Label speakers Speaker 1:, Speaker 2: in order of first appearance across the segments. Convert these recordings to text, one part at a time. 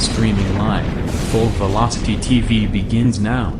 Speaker 1: streaming live. Full Velocity TV begins now.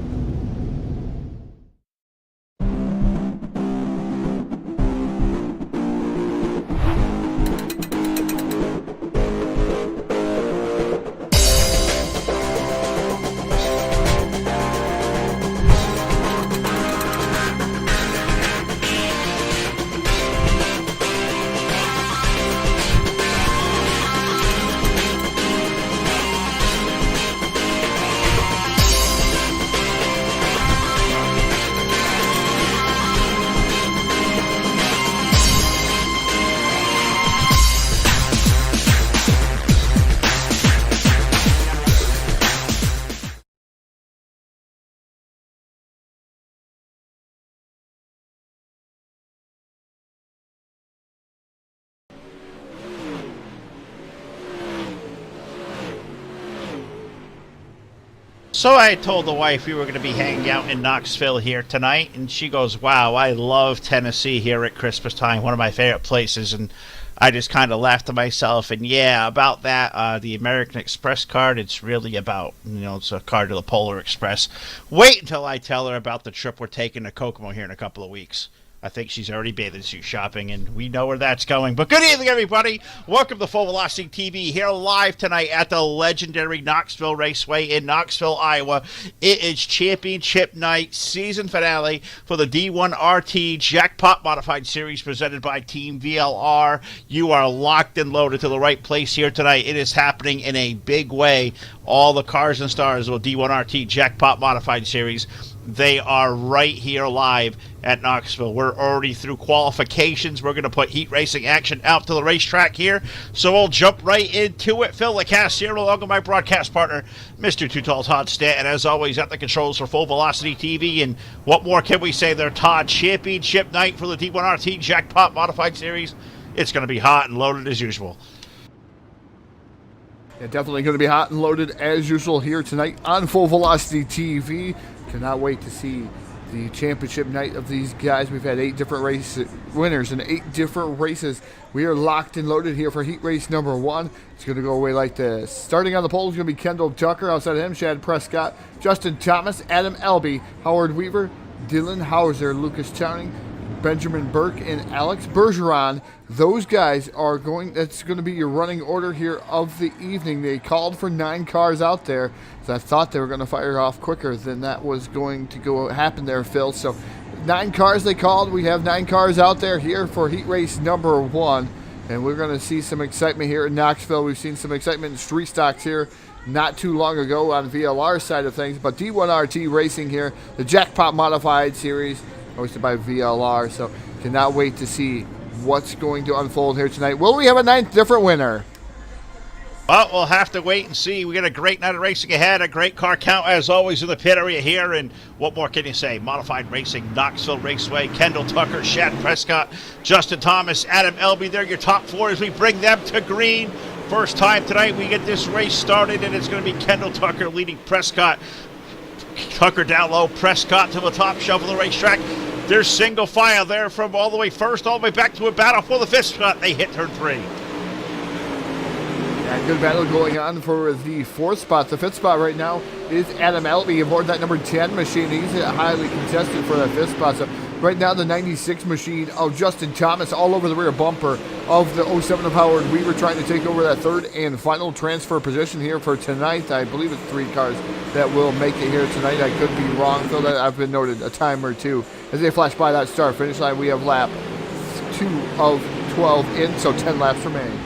Speaker 2: So I told the wife we were going to be hanging out in Knoxville here tonight, and she goes, wow, I love Tennessee here at Christmas time, one of my favorite places, and I just kind of laughed to myself, and yeah, about that, the American Express card, it's really about, it's a card to the Polar Express. Wait until I tell her about the trip we're taking to Kokomo here in a couple of weeks. I think she's already bathing suit shopping, and we know where that's going. But good evening, everybody. Welcome to Full Velocity TV here live tonight at the legendary Knoxville Raceway in Knoxville, Iowa. It is championship night, season finale for the D1RT Jackpot Modified Series presented by Team VLR. You are locked and loaded to the right place here tonight. It is happening in a big way. All the cars and stars of the D1RT Jackpot Modified Series, they are right here live at Knoxville. We're already through qualifications. We're going to put heat racing action out to the racetrack here. So we'll jump right into it. Phil LaCasse here along with my broadcast partner, Mr. Too Tall Todd Stanton, as always at the controls for Full Velocity TV. And what more can we say there, Todd? Championship night for the D1RT Jackpot Modified Series. It's going to be hot and loaded as usual.
Speaker 3: Yeah, definitely going to be hot and loaded as usual here tonight on Full Velocity TV. Cannot wait to see the championship night of these guys. We've had 8 different race winners in 8 different races. We are locked and loaded here for heat race number 1. It's going to go away like this. Starting on the pole is going to be Kendall Tucker. Outside of him, Chad Prescott, Justin Thomas, Adam Elby, Howard Weaver, Dylan Hauser, Lucas Chowning, Benjamin Burke, and Alex Bergeron. Those guys are that's going to be your running order here of the evening. They called for 9 cars out there, so I thought they were going to fire off quicker than that was going to happen there, Phil. So 9 cars they called. We have 9 cars out there here for heat race number 1, and we're going to see some excitement here in Knoxville. We've seen some excitement in street stocks here not too long ago on VLR side of things, but D1RT Racing here, the Jackpot Modified Series, hosted by VLR, so cannot wait to see what's going to unfold here tonight. Will we have a 9th different winner?
Speaker 2: Well, we'll have to wait and see. We got a great night of racing ahead, a great car count as always in the pit area here, and what more can you say? Modified Racing, Knoxville Raceway, Kendall Tucker, Chad Prescott, Justin Thomas, Adam Elby. They're your top 4 as we bring them to green. First time tonight we get this race started, and it's going to be Kendall Tucker leading Prescott. Tucker down low, Prescott to the top shelf of the racetrack. There's single file there from all the way first, all the way back to a battle for the 5th spot. They hit turn 3.
Speaker 3: Yeah, good battle going on for the 4th spot. The 5th spot right now is Adam Elby aboard that number 10 machine. He's highly contested for that 5th spot. So right now the 96 machine of Justin Thomas all over the rear bumper of the 07 of Howard Weaver, trying to take over that 3rd and final transfer position here for tonight. I believe it's 3 cars that will make it here tonight. I could be wrong, Phil. That I've been noted a time or two. As they flash by that start finish line, we have lap 2 of 12 in, so 10 laps remain.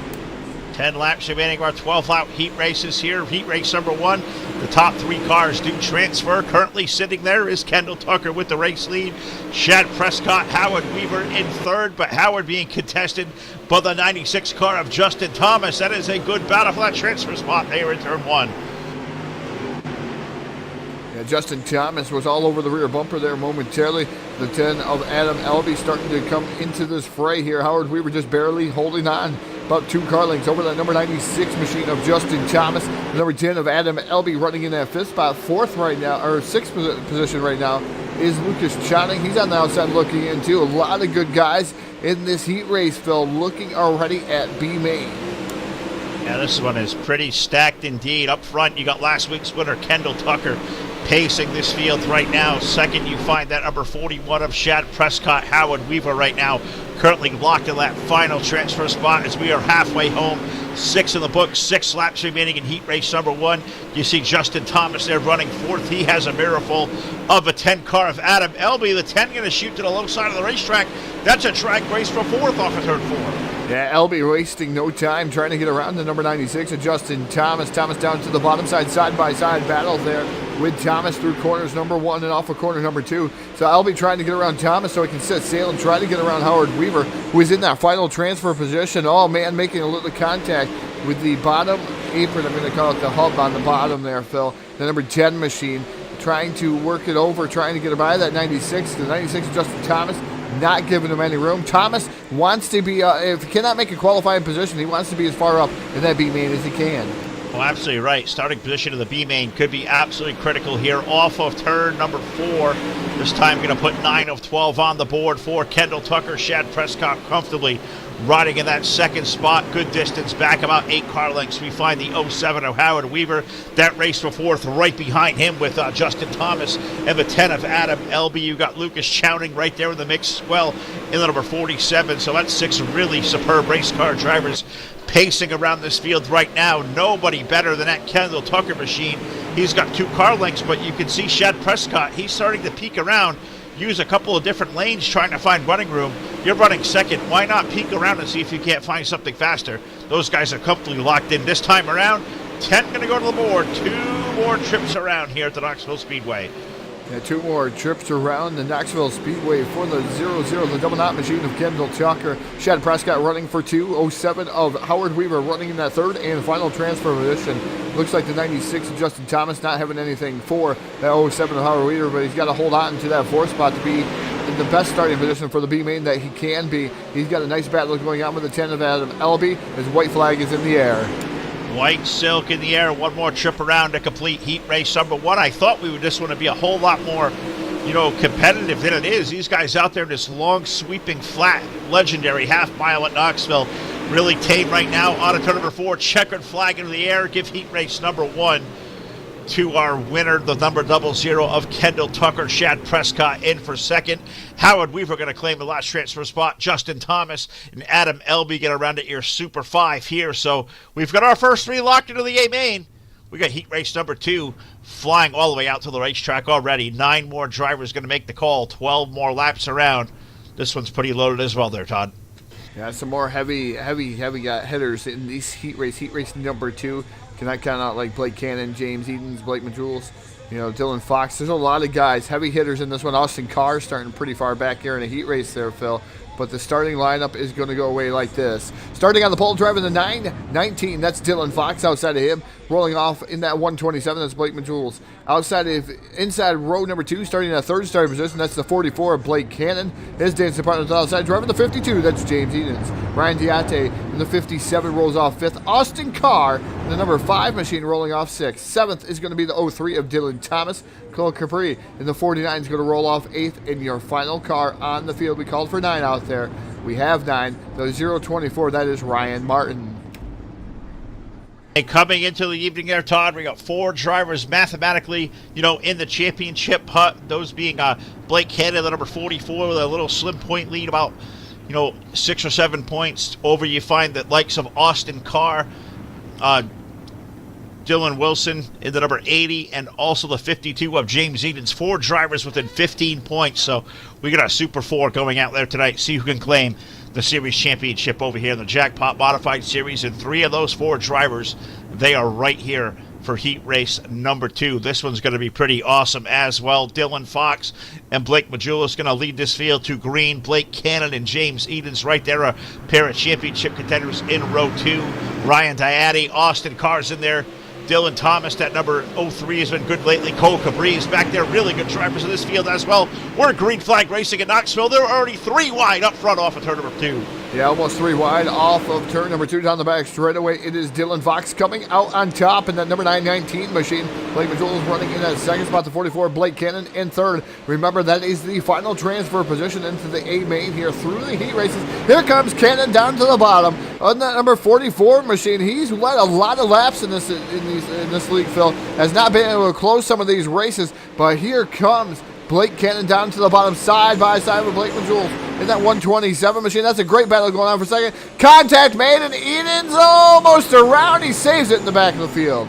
Speaker 2: 10 laps remaining of our 12-lap heat races here. Heat race number 1. The top 3 cars do transfer. Currently sitting there is Kendall Tucker with the race lead. Chad Prescott, Howard Weaver in 3rd, but Howard being contested by the 96 car of Justin Thomas. That is a good battle for that transfer spot there in turn 1.
Speaker 3: Yeah, Justin Thomas was all over the rear bumper there momentarily. The 10 of Adam Elby starting to come into this fray here. Howard Weaver just barely holding on. About 2 car lengths over that number 96 machine of Justin Thomas. The number 10 of Adam Elby running in that 5th spot. 4th right now, or 6th position right now is Lucas Chowning. He's on the outside looking in too. A lot of good guys in this heat race, Phil, looking already at B main.
Speaker 2: Yeah, this one is pretty stacked indeed. Up front, you got last week's winner, Kendall Tucker, pacing this field right now. Second, you find that number 41 of Shad Prescott. Howard Weaver right now currently locked in that final transfer spot as we are halfway home. 6 in the book, 6 laps remaining in heat race number 1. You see Justin Thomas there running 4th. He has a miracle of a 10 car of Adam Elby. The 10 going to shoot to the low side of the racetrack. That's a track race for 4th off of turn 4.
Speaker 3: Yeah, LB wasting no time trying to get around the number 96 of Justin Thomas. Thomas down to the bottom side-by-side battle there with Thomas through corners number 1 and off of corner number 2. So LB trying to get around Thomas so he can set sail and try to get around Howard Weaver, who is in that final transfer position. Oh, man, making a little contact with the bottom apron. I'm going to call it the hub on the bottom there, Phil. The number 10 machine trying to work it over, trying to get by that 96. The 96 of Justin Thomas, not giving him any room. Thomas wants to be, if he cannot make a qualifying position, he wants to be as far up in that B main as he can.
Speaker 2: Well, absolutely right. Starting position of the B main could be absolutely critical here. Off of turn number 4. This time going to put 9 of 12 on the board for Kendall Tucker. Shad Prescott comfortably riding in that second spot. Good distance back, about 8 car lengths. We find the 07 of Howard Weaver. That race for 4th right behind him with Justin Thomas and the 10 of Adam Elby. You got Lucas Chowning right there in the mix as well in the number 47. So that's 6 really superb race car drivers pacing around this field right now. Nobody better than that Kendall Tucker machine. He's got 2 car lengths, but you can see Shad Prescott, he's starting to peek around, use a couple of different lanes trying to find running room. You're running second. Why not peek around and see if you can't find something faster? Those guys are comfortably locked in this time around. 10 going to go to the board. 2 more trips around here at the Knoxville Speedway.
Speaker 3: Yeah, 2 more trips around the Knoxville Speedway for the 0-0, the double knot machine of Kendall Tucker. Shad Prescott running for 2. 07 of Howard Weaver running in that 3rd and final transfer position. Looks like the 96 of Justin Thomas not having anything for that 07 of Howard Weaver, but he's got to hold on to that 4th spot to be in the best starting position for the B main that he can be. He's got a nice battle going on with the 10 of Adam Elby. His white flag is in the air.
Speaker 2: White silk in the air. 1 more trip around to complete heat race number 1. I thought we would just want to be a whole lot more, competitive than it is. These guys out there in this long, sweeping, flat, legendary half mile at Knoxville. Really tame right now. On to turn number 4. Checkered flag into the air. Give heat race number 1 to our winner, the number 00 of Kendall Tucker. Shad Prescott in for 2nd. Howard Weaver going to claim the last transfer spot. Justin Thomas and Adam Elby get around to your Super 5 here. So we've got our first 3 locked into the A main. We got heat race number 2 flying all the way out to the racetrack already. 9 more drivers going to make the call. 12 more laps around. This one's pretty loaded as well there, Todd.
Speaker 3: Yeah, some more heavy hitters in this heat race. Heat race number 2. Cannot count out like Blake Cannon, James Edens, Blake Majules, Dylan Fox. There's a lot of guys, heavy hitters in this one. Austin Carr starting pretty far back here in a heat race there, Phil. But the starting lineup is going to go away like this. Starting on the pole, driving the 919, that's Dylan Fox. Outside of him, rolling off in that 127, that's Blake Majules. Inside row number 2, starting in that 3rd starting position, that's the 44 of Blake Cannon. His dancing partner outside, driving the 52, that's James Edens. Ryan Diate in the 57 rolls off 5th. Austin Carr, the number 5 machine, rolling off 6th. 7th is going to be the 03 of Dylan Thomas. Cole Capri in the 49 is going to roll off 8th. In your final car on the field, we called for 9 out there. We have 9. The 024, that is Ryan Martin.
Speaker 2: And coming into the evening there, Todd, we got 4 drivers mathematically, in the championship putt. Those being Blake Cannon, the number 44, with a little slim point lead, about, 6 or 7 points over. You find that likes of Austin Carr, Dylan Wilson in the number 80, and also the 52 of James Edens. 4 drivers within 15 points. So we got a Super 4 going out there tonight. See who can claim the series championship over here in the Jackpot Modified Series. And 3 of those 4 drivers, they are right here for heat race number 2. This one's going to be pretty awesome as well. Dylan Fox and Blake Majulis going to lead this field to green. Blake Cannon and James Edens right there, a pair of championship contenders in row 2. Ryan Diate, Austin Carr's in there. Dylan Thomas, that number 03, has been good lately. Cole Cabri's back there. Really good drivers in this field as well. We're green flag racing at Knoxville. They're already 3 wide up front off of turn number 2.
Speaker 3: Yeah, almost 3 wide off of turn number 2 down the back straightaway. It is Dylan Fox coming out on top in that number 919 machine. Blake Majulis is running in that 2nd spot, the 44. Blake Cannon in 3rd. Remember, that is the final transfer position into the A main here through the heat races. Here comes Cannon down to the bottom. on that number 44 machine. He's led a lot of laps in this league, Phil. Has not been able to close some of these races, but here comes Blake Cannon down to the bottom, side by side with Blake Majules in that 127 machine. That's a great battle going on for second. Contact made, and Eden's almost around. He saves it in the back of the field.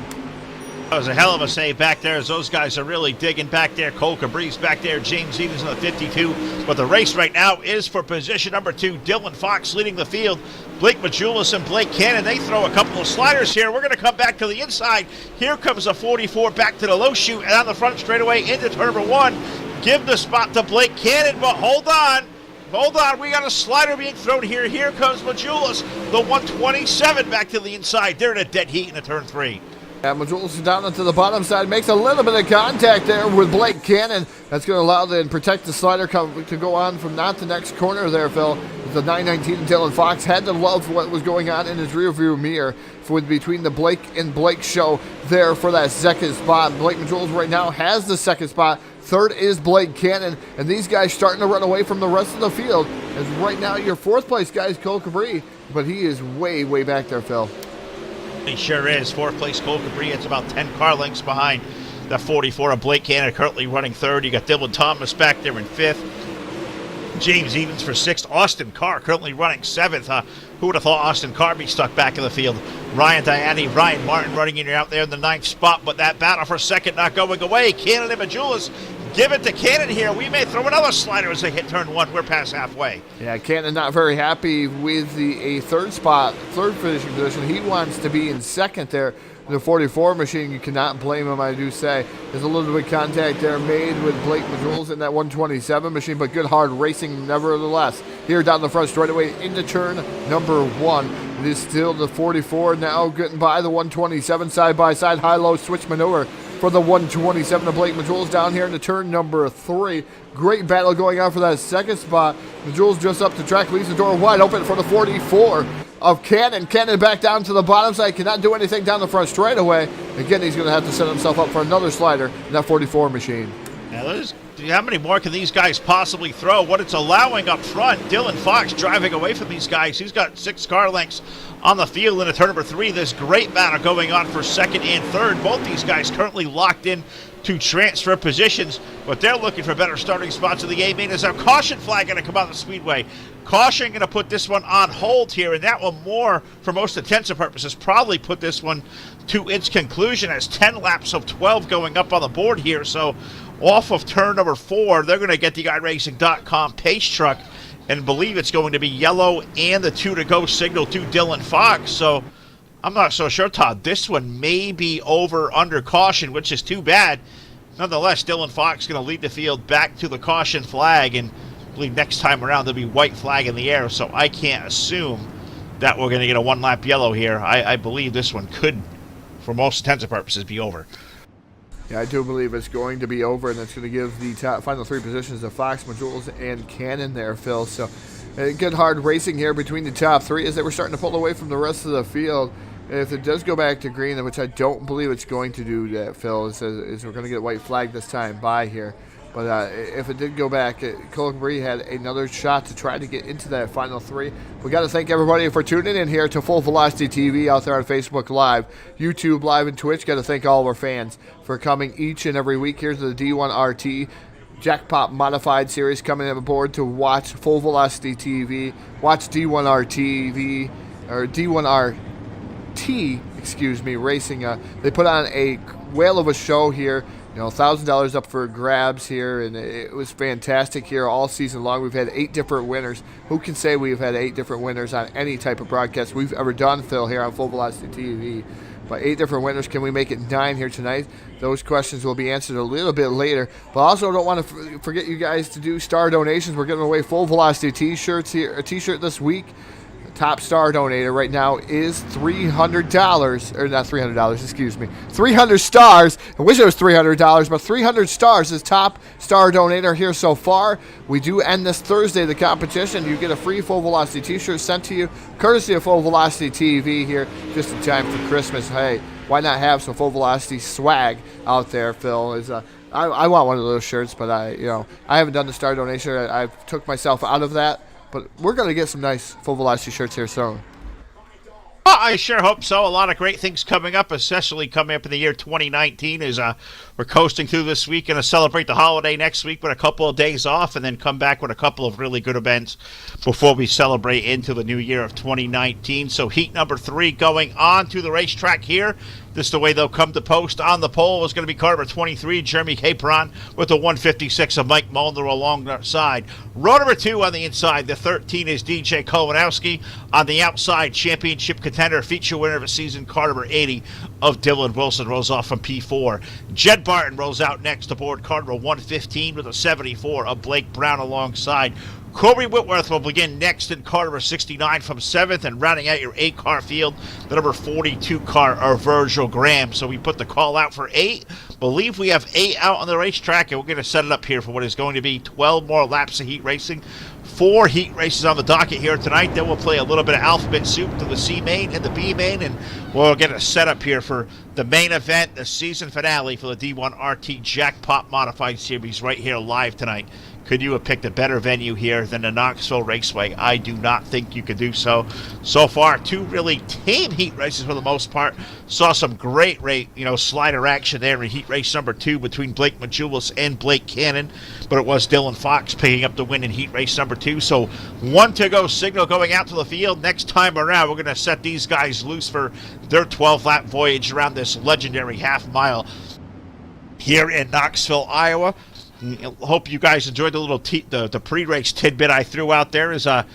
Speaker 2: That was a hell of a save back there as those guys are really digging back there. Cole Cabri's back there. James Edens in the 52. But the race right now is for position number 2. Dylan Fox leading the field. Blake Majulis and Blake Cannon, they throw a couple of sliders here. We're going to come back to the inside. Here comes a 44 back to the low chute and on the front straightaway into turn number 1. Give the spot to Blake Cannon, but hold on. Hold on, we got a slider being thrown here. Here comes Majulis, the 127 back to the inside. They're in a dead heat in the turn 3.
Speaker 3: Majulis is down onto the bottom side, makes a little bit of contact there with Blake Cannon. That's going to allow and protect the slider to go on from not the next corner there, Phil. The 919 Dylan Fox had to love what was going on in his rearview mirror between the Blake and Blake show there for that second spot. Blake Majulis right now has the second spot. Third is Blake Cannon, and these guys starting to run away from the rest of the field. As right now, your fourth place guy is Cole Cabri, but he is way, way back there, Phil.
Speaker 2: He sure is. Fourth place Cole Cabri. It's about 10 car lengths behind the 44 of Blake Cannon, currently running third. You got Dylan Thomas back there in fifth. James Evans for sixth. Austin Carr currently running seventh. Who would have thought Austin Carr be stuck back in the field? Ryan Diani, Ryan Martin running in out there in the ninth spot, but that battle for second not going away. Cannon and Majulis give it to Cannon here. We may throw another slider as they hit turn 1. We're past halfway.
Speaker 3: Yeah, Cannon not very happy with a third finishing position. He wants to be in second there. The 44 machine, you cannot blame him, I do say. There's a little bit of contact there made with Blake Majulis in that 127 machine, but good hard racing nevertheless. Here down the front straightaway into turn number 1. It is still the 44 now getting by the 127 side by side high-low switch maneuver for the 127 of Blake Majulis down here into turn number 3. Great battle going on for that second spot. Majulis just up the track, leaves the door wide open for the 44 of Cannon. Cannon back down to the bottom side, cannot do anything down the front straightaway. Again, he's going to have to set himself up for another slider in that 44 machine.
Speaker 2: Now, how many more can these guys possibly throw? What it's allowing up front, Dylan Fox driving away from these guys. He's got 6 car lengths on the field in a turn number 3. This great battle going on for second and third. Both these guys currently locked in to transfer positions, but they're looking for better starting spots in the game. Is our caution flag going to come out of the speedway? Caution going to put this one on hold here, and that will more, for most intents and purposes, probably put this one to its conclusion as 10 laps of 12 going up on the board here. So off of turn number 4, they're going to get the iRacing.com pace truck and believe it's going to be yellow and the 2 to go signal to Dylan Fox. So I'm not so sure, Todd. This one may be over under caution, which is too bad. Nonetheless, Dylan Fox going to lead the field back to the caution flag, and I believe next time around there'll be white flag in the air, so I can't assume that we're going to get a one-lap yellow here. I believe this one could, for most intents and purposes, be over.
Speaker 3: Yeah, I do believe it's going to be over, and it's going to give the final 3 positions to Fox, Majulis, and Cannon there, Phil. So good hard racing here between the top 3 as they were starting to pull away from the rest of the field. If it does go back to green, which I don't believe it's going to do that, Phil, is we're going to get a white flag this time by here. But if it did go back, Cole Cabri had another shot to try to get into that final 3. We got to thank everybody for tuning in here to Full Velocity TV out there on Facebook Live, YouTube Live, and Twitch. Got to thank all of our fans for coming each and every week here to the D1RT Jackpot Modified Series, coming aboard to watch Full Velocity TV, watch D1RT or D1RT, excuse me, racing. They put on a whale of a show here. You know, $1,000 up for grabs here, and it was fantastic here all season long. We've had 8 different winners. Who can say we've had 8 different winners on any type of broadcast we've ever done, Phil, here on Full Velocity TV? But 8 different winners. Can we make it 9 here tonight? Those questions will be answered a little bit later. But also don't want to forget you guys to do star donations. We're giving away Full Velocity T-shirts here, a T-shirt this week. Top star donator right now is $300, or not $300, excuse me, 300 stars. I wish it was $300, but 300 stars is top star donator here so far. We do end this Thursday, the competition. You get a free Full Velocity t-shirt sent to you, courtesy of Full Velocity TV here, just in time for Christmas. Hey, why not have some Full Velocity swag out there, Phil? I want one of those shirts, but I haven't done the star donation. I took myself out of that. But we're going to get some nice Full Velocity shirts here soon.
Speaker 2: I sure hope so. A lot of great things coming up, especially coming up in the year 2019 as we're coasting through this week and to celebrate the holiday next week with a couple of days off and then come back with a couple of really good events before we celebrate into the new year of 2019. So heat number 3 going on to the racetrack here. This is the way they'll come to post. On the pole is going to be car number 23, Jeremy Capron, with the 156 of Mike Molnar alongside. Row number 2 on the inside, the 13 is DJ Kolanowski. On the outside, championship contender, feature winner of the season, car number 80 of Dylan Wilson rolls off from P4. Jed Barton rolls out next aboard car number 115 with a 74 of Blake Brown alongside. Corey Whitworth will begin next in car number 69 from 7th, and rounding out your 8-car field, the number 42 car are Virgil Graham. So we put the call out for 8. Believe we have 8 out on the racetrack, and we're going to set it up here for what is going to be 12 more laps of heat racing. 4 heat races on the docket here tonight. Then we'll play a little bit of alphabet soup to the C main and the B main, and we'll get a setup here for the main event, the season finale for the D1RT Jackpot Modified Series right here live tonight. Could you have picked a better venue here than the Knoxville Raceway? I do not think you could do so. So far, 2 really tame heat races for the most part. Saw some great slider action there in heat race number 2 between Blake Majulis and Blake Cannon. But it was Dylan Fox picking up the win in heat race number 2. So 1 to go signal going out to the field. Next time around, we're going to set these guys loose for their 12-lap voyage around this legendary half mile here in Knoxville, Iowa. Hope you guys enjoyed the little the pre-race tidbit I threw out there. As I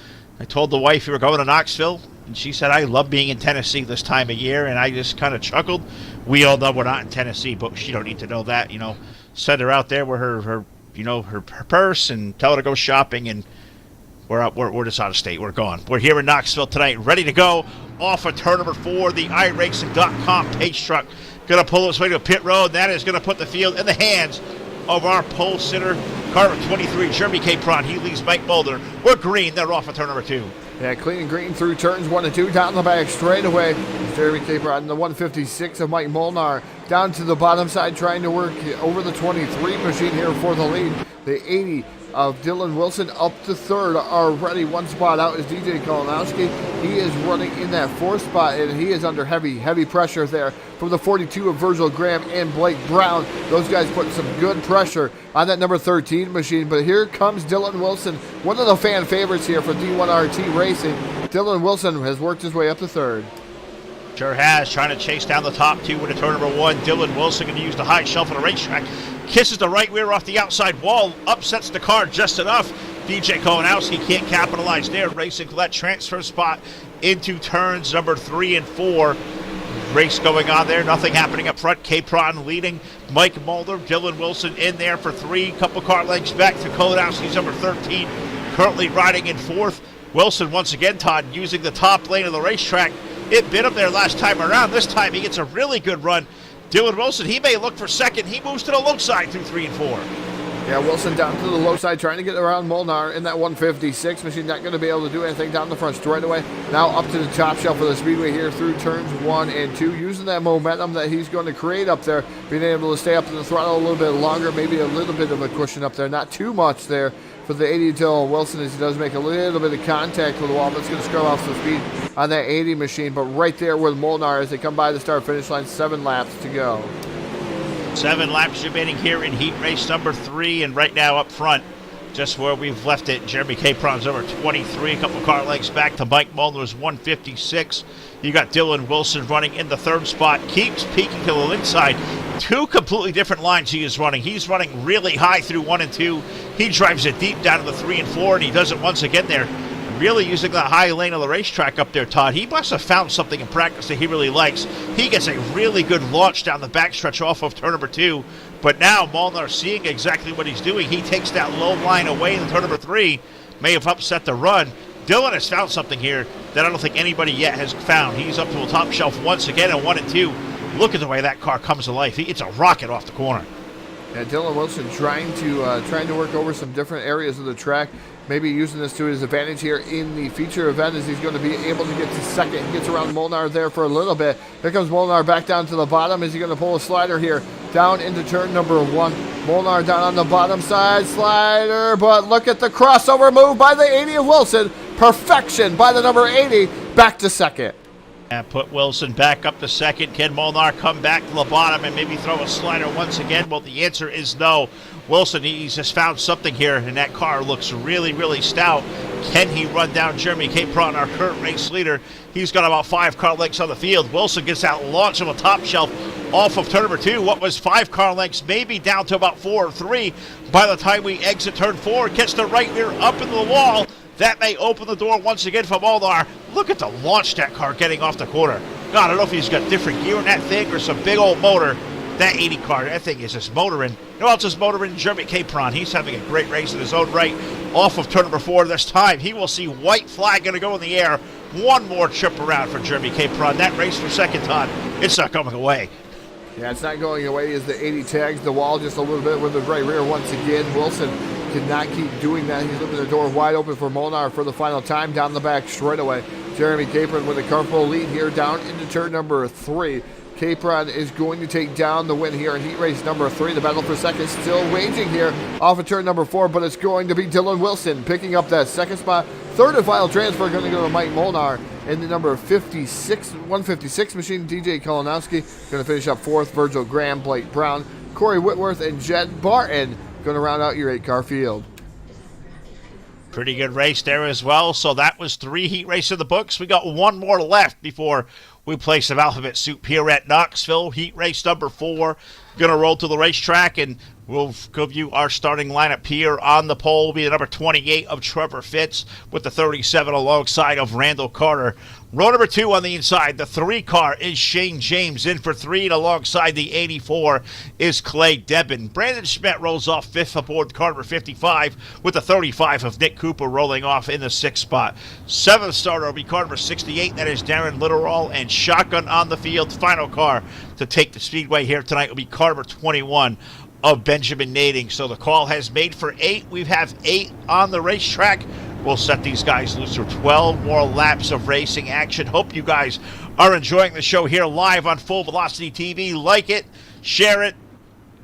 Speaker 2: told the wife we were going to Knoxville, and she said, I love being in Tennessee this time of year, and I just kind of chuckled. We all know we're not in Tennessee, but she don't need to know that. Send her out there with her purse and tell her to go shopping, and we're just out of state. We're gone. We're here in Knoxville tonight, ready to go off of turn number 4, the iRacing.com pace truck. Going to pull its way to pit road. That is going to put the field in the hands of our pole sitter, car number 23, Jeremy Capron. He leaves Mike Mulder. We're green. They're off of turn number 2.
Speaker 3: Yeah, clean and green through turns 1 and 2. Down the back straightaway, Jeremy Capron, the 156 of Mike Molnar. Down to the bottom side, trying to work over the 23 machine here for the lead. The 80 of Dylan Wilson up to 3rd already. 1 spot out is DJ Kolanowski. He is running in that 4th spot, and he is under heavy pressure there from the 42 of Virgil Graham and Blake Brown. Those guys putting some good pressure on that number 13 machine. But here comes Dylan Wilson, one of the fan favorites here for D1RT Racing. Dylan Wilson has worked his way up to 3rd.
Speaker 2: Sure has, trying to chase down the top 2 with a turn number 1. Dylan Wilson going to use the high shelf on the racetrack. Kisses the right rear off the outside wall, upsets the car just enough. DJ Kolanowski can't capitalize there, racing for that transfer spot into turns number 3 and 4. Race going on there, nothing happening up front. Capron leading, Mike Mulder, Dylan Wilson in there for 3. Couple car lengths back to Kolanowski's number 13, currently riding in 4th. Wilson once again, Todd, using the top lane of the racetrack. It bit him there last time around. This time he gets a really good run. Dylan Wilson, he may look for 2nd. He moves to the low side through 3 and 4.
Speaker 3: Yeah, Wilson down to the low side, trying to get around Molnar in that 156 machine. Not going to be able to do anything down the front straightaway. Now up to the top shelf of the speedway here through turns 1 and 2. Using that momentum that he's going to create up there. Being able to stay up to the throttle a little bit longer. Maybe a little bit of a cushion up there. Not too much there for the 80 till Wilson, as he does make a little bit of contact with the wall. That's going to scrub off some speed on that 80 machine. But right there with Molnar as they come by the start-finish line. 7 laps to go.
Speaker 2: 7 laps remaining here in heat race number 3, and right now up front, just where we've left it, Jeremy Capron's over 23, a couple car lengths back to Mike Mulder's 156. You got Dylan Wilson running in the 3rd spot, keeps peeking to the inside. 2 completely different lines he is running. He's running really high through 1 and 2. He drives it deep down to the 3 and 4, and he does it once again there. Really using the high lane of the racetrack up there, Todd. He must have found something in practice that he really likes. He gets a really good launch down the backstretch off of turn number 2. But now Molnar seeing exactly what he's doing. He takes that low line away in turn number 3. May have upset the run. Dylan has found something here that I don't think anybody yet has found. He's up to a top shelf once again at 1 and 2. Look at the way that car comes to life. It's a rocket off the corner.
Speaker 3: Yeah, Dylan Wilson trying to work over some different areas of the track. Maybe using this to his advantage here in the feature event as he's going to be able to get to 2nd. He gets around Molnar there for a little bit. Here comes Molnar back down to the bottom. Is he going to pull a slider here down into turn number 1? Molnar down on the bottom side, slider, but look at the crossover move by the 80 of Wilson. Perfection by the number 80, back to 2nd.
Speaker 2: And put Wilson back up to second. Can Molnar come back to the bottom and maybe throw a slider once again? Well, the answer is no. Wilson, he's just found something here, and that car looks really, really stout. Can he run down Jeremy Capron, our current race leader? He's got about 5 car lengths on the field. Wilson gets that launch on the top shelf off of turn number 2. What was 5 car lengths, maybe down to about 4 or 3 by the time we exit turn 4. Gets the right rear up into the wall. That may open the door once again for Molnar. Look at the launch that car getting off the corner. God, I don't know if he's got different gear in that thing or some big old motor. That 80 car, that thing is just motoring. Who else is motoring? Jeremy Capron. He's having a great race in his own right. Off of turn number 4 this time. He will see white flag going to go in the air. One more trip around for Jeremy Capron. That race for second time, it's not going away.
Speaker 3: Yeah, it's not going away as the 80 tags the wall just a little bit with the right rear once again. Wilson cannot keep doing that. He's leaving the door wide open for Molnar for the final time down the back straightaway. Jeremy Capron with a comfortable lead here down into turn number 3. Capron is going to take down the win here in heat race number 3. The battle for second still waging here off of turn number 4, but it's going to be Dylan Wilson picking up that second spot. Third and final transfer going to go to Mike Molnar in the number 156 machine. DJ Kolonowski going to finish up 4th. Virgil Graham, Blake Brown, Corey Whitworth, and Jed Barton going to round out your 8-car field.
Speaker 2: Pretty good race there as well. So that was 3 heat races in the books. We got 1 more left before we play some alphabet soup here at Knoxville. Heat race number 4. Going to roll to the racetrack, and we'll give you our starting lineup here. On the pole will be the number 28 of Trevor Fitz with the 37 alongside of Randall Carter. Row number 2 on the inside, the 3 car is Shane James in for 3, and alongside the 84 is Clay Debin. Brandon Schmidt rolls off 5th aboard car number 55 with the 35 of Nick Cooper rolling off in the 6th spot. 7th starter will be car number 68, that is Darren Litterall, and shotgun on the field. Final car to take the speedway here tonight will be car number 21 of Benjamin Nading. So the call has made for 8. We have 8 on the racetrack. We'll set these guys loose for 12 more laps of racing action. Hope you guys are enjoying the show here live on Full Velocity TV. Like it, share it,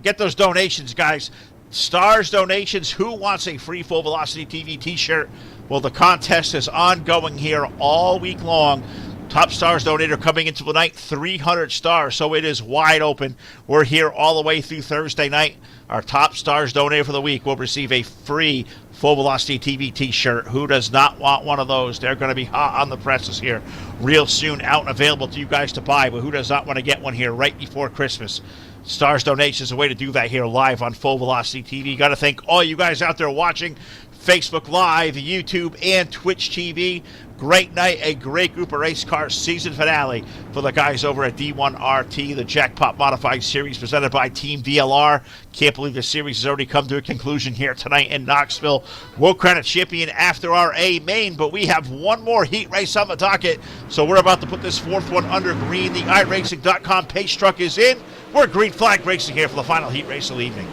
Speaker 2: get those donations, guys. Stars donations. Who wants a free Full Velocity TV t-shirt? Well, the contest is ongoing here all week long. Top Stars donator coming into the night, 300 stars, so it is wide open. We're here all the way through Thursday night. Our Top Stars donator for the week will receive a free Full Velocity TV t-shirt. Who does not want one of those? They're going to be hot on the presses here real soon, out and available to you guys to buy, but who does not want to get one here right before Christmas? Stars donations is a way to do that here live on Full Velocity TV. Got to thank all you guys out there watching Facebook Live, YouTube, and Twitch TV. Great night, a great group of race cars. Season finale for the guys over at D1RT, the Jackpot Modified Series presented by Team VLR. Can't believe the series has already come to a conclusion here tonight in Knoxville. We'll crown a champion after our A main, but we have one more heat race on the docket, so we're about to put this 4th one under green. The iRacing.com pace truck is in. We're green flag racing here for the final heat race of the evening.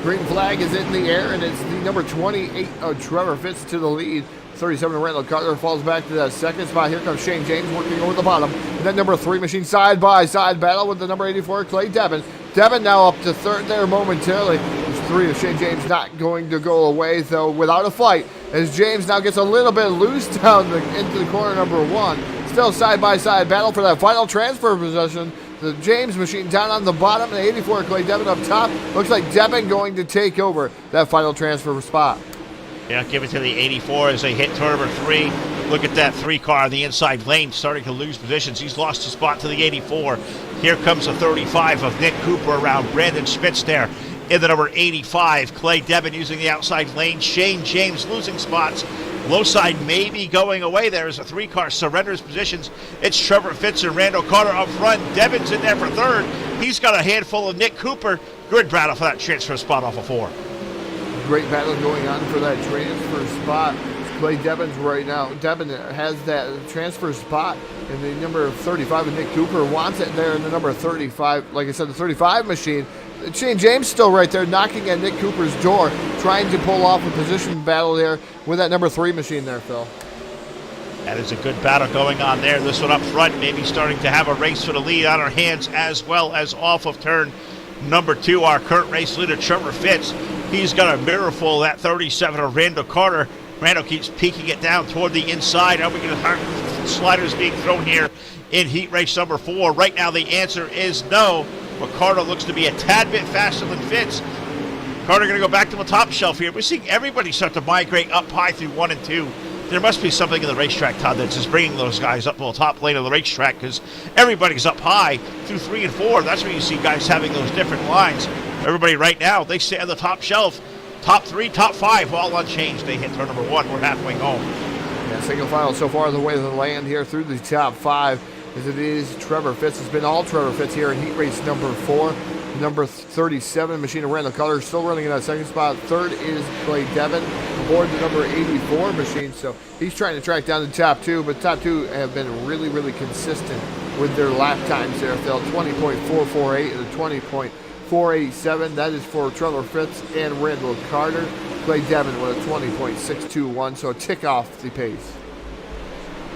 Speaker 3: Green flag is in the air, and it's the number 28 of Trevor Fitz to the lead. 37 Randall Carter falls back to that 2nd spot. Here comes Shane James working over the bottom. And then number 3 machine side-by-side battle with the number 84 Clay Devin. Devin now up to 3rd there momentarily. There's 3 of Shane James not going to go away, though, without a fight, as James now gets a little bit loose down into the corner number 1. Still side-by-side battle for that final transfer possession. The James machine down on the bottom, and the 84 Clay Devin up top. Looks like Devin going to take over that final transfer spot.
Speaker 2: Yeah, give it to the 84 as they hit turn number 3. Look at that 3 car on the inside lane starting to lose positions. He's lost a spot to the 84. Here comes the 35 of Nick Cooper around Brandon Spitz there in the number 85. Clay Devin using the outside lane. Shane James losing spots. Low side maybe going away there as a 3 car surrenders positions. It's Trevor Fitz and Randall Carter up front. Devin's in there for 3rd. He's got a handful of Nick Cooper. Good battle for that transfer spot off of 4.
Speaker 3: Great battle going on for that transfer spot. Clay Devin's right now. Devin has that transfer spot, and the number 35 of Nick Cooper wants it there in the number 35. Like I said, the 35 machine. Shane James still right there knocking at Nick Cooper's door, trying to pull off a position battle there with that number 3 machine there, Phil.
Speaker 2: That is a good battle going on there. This one up front maybe starting to have a race for the lead on our hands, as well as off of turn number 2, our current race leader, Trevor Fitz. He's got a mirror full of that 37 of Randall Carter. Randall keeps peeking it down toward the inside. Are we going to sliders being thrown here in heat race number 4. Right now the answer is no. Ricardo looks to be a tad bit faster than Fitz. Carter going to go back to the top shelf here. We're seeing everybody start to migrate up high through 1 and 2. There must be something in the racetrack, Todd, that's just bringing those guys up to the top lane of the racetrack, because everybody's up high through 3 and 4. That's where you see guys having those different lines. Everybody right now, they stay on the top shelf. Top 3, top 5, all unchanged. They hit turn number 1. We're halfway home.
Speaker 3: Yeah, single file so far the way of the land here through the top 5 as it is Trevor Fitz. It's been all Trevor Fitz here in heat race number 4. Number 37, Machine of Randall Cutter, still running in that second spot. Third is Clay Devin aboard the number 84 machine. So he's trying to track down the top 2, but top 2 have been really, really consistent with their lap times there. They'll 20.448 and a 20.487. That is for Trevor Fitz and Randall Carter. Clay Devin with a 20.621, so a tick off the pace.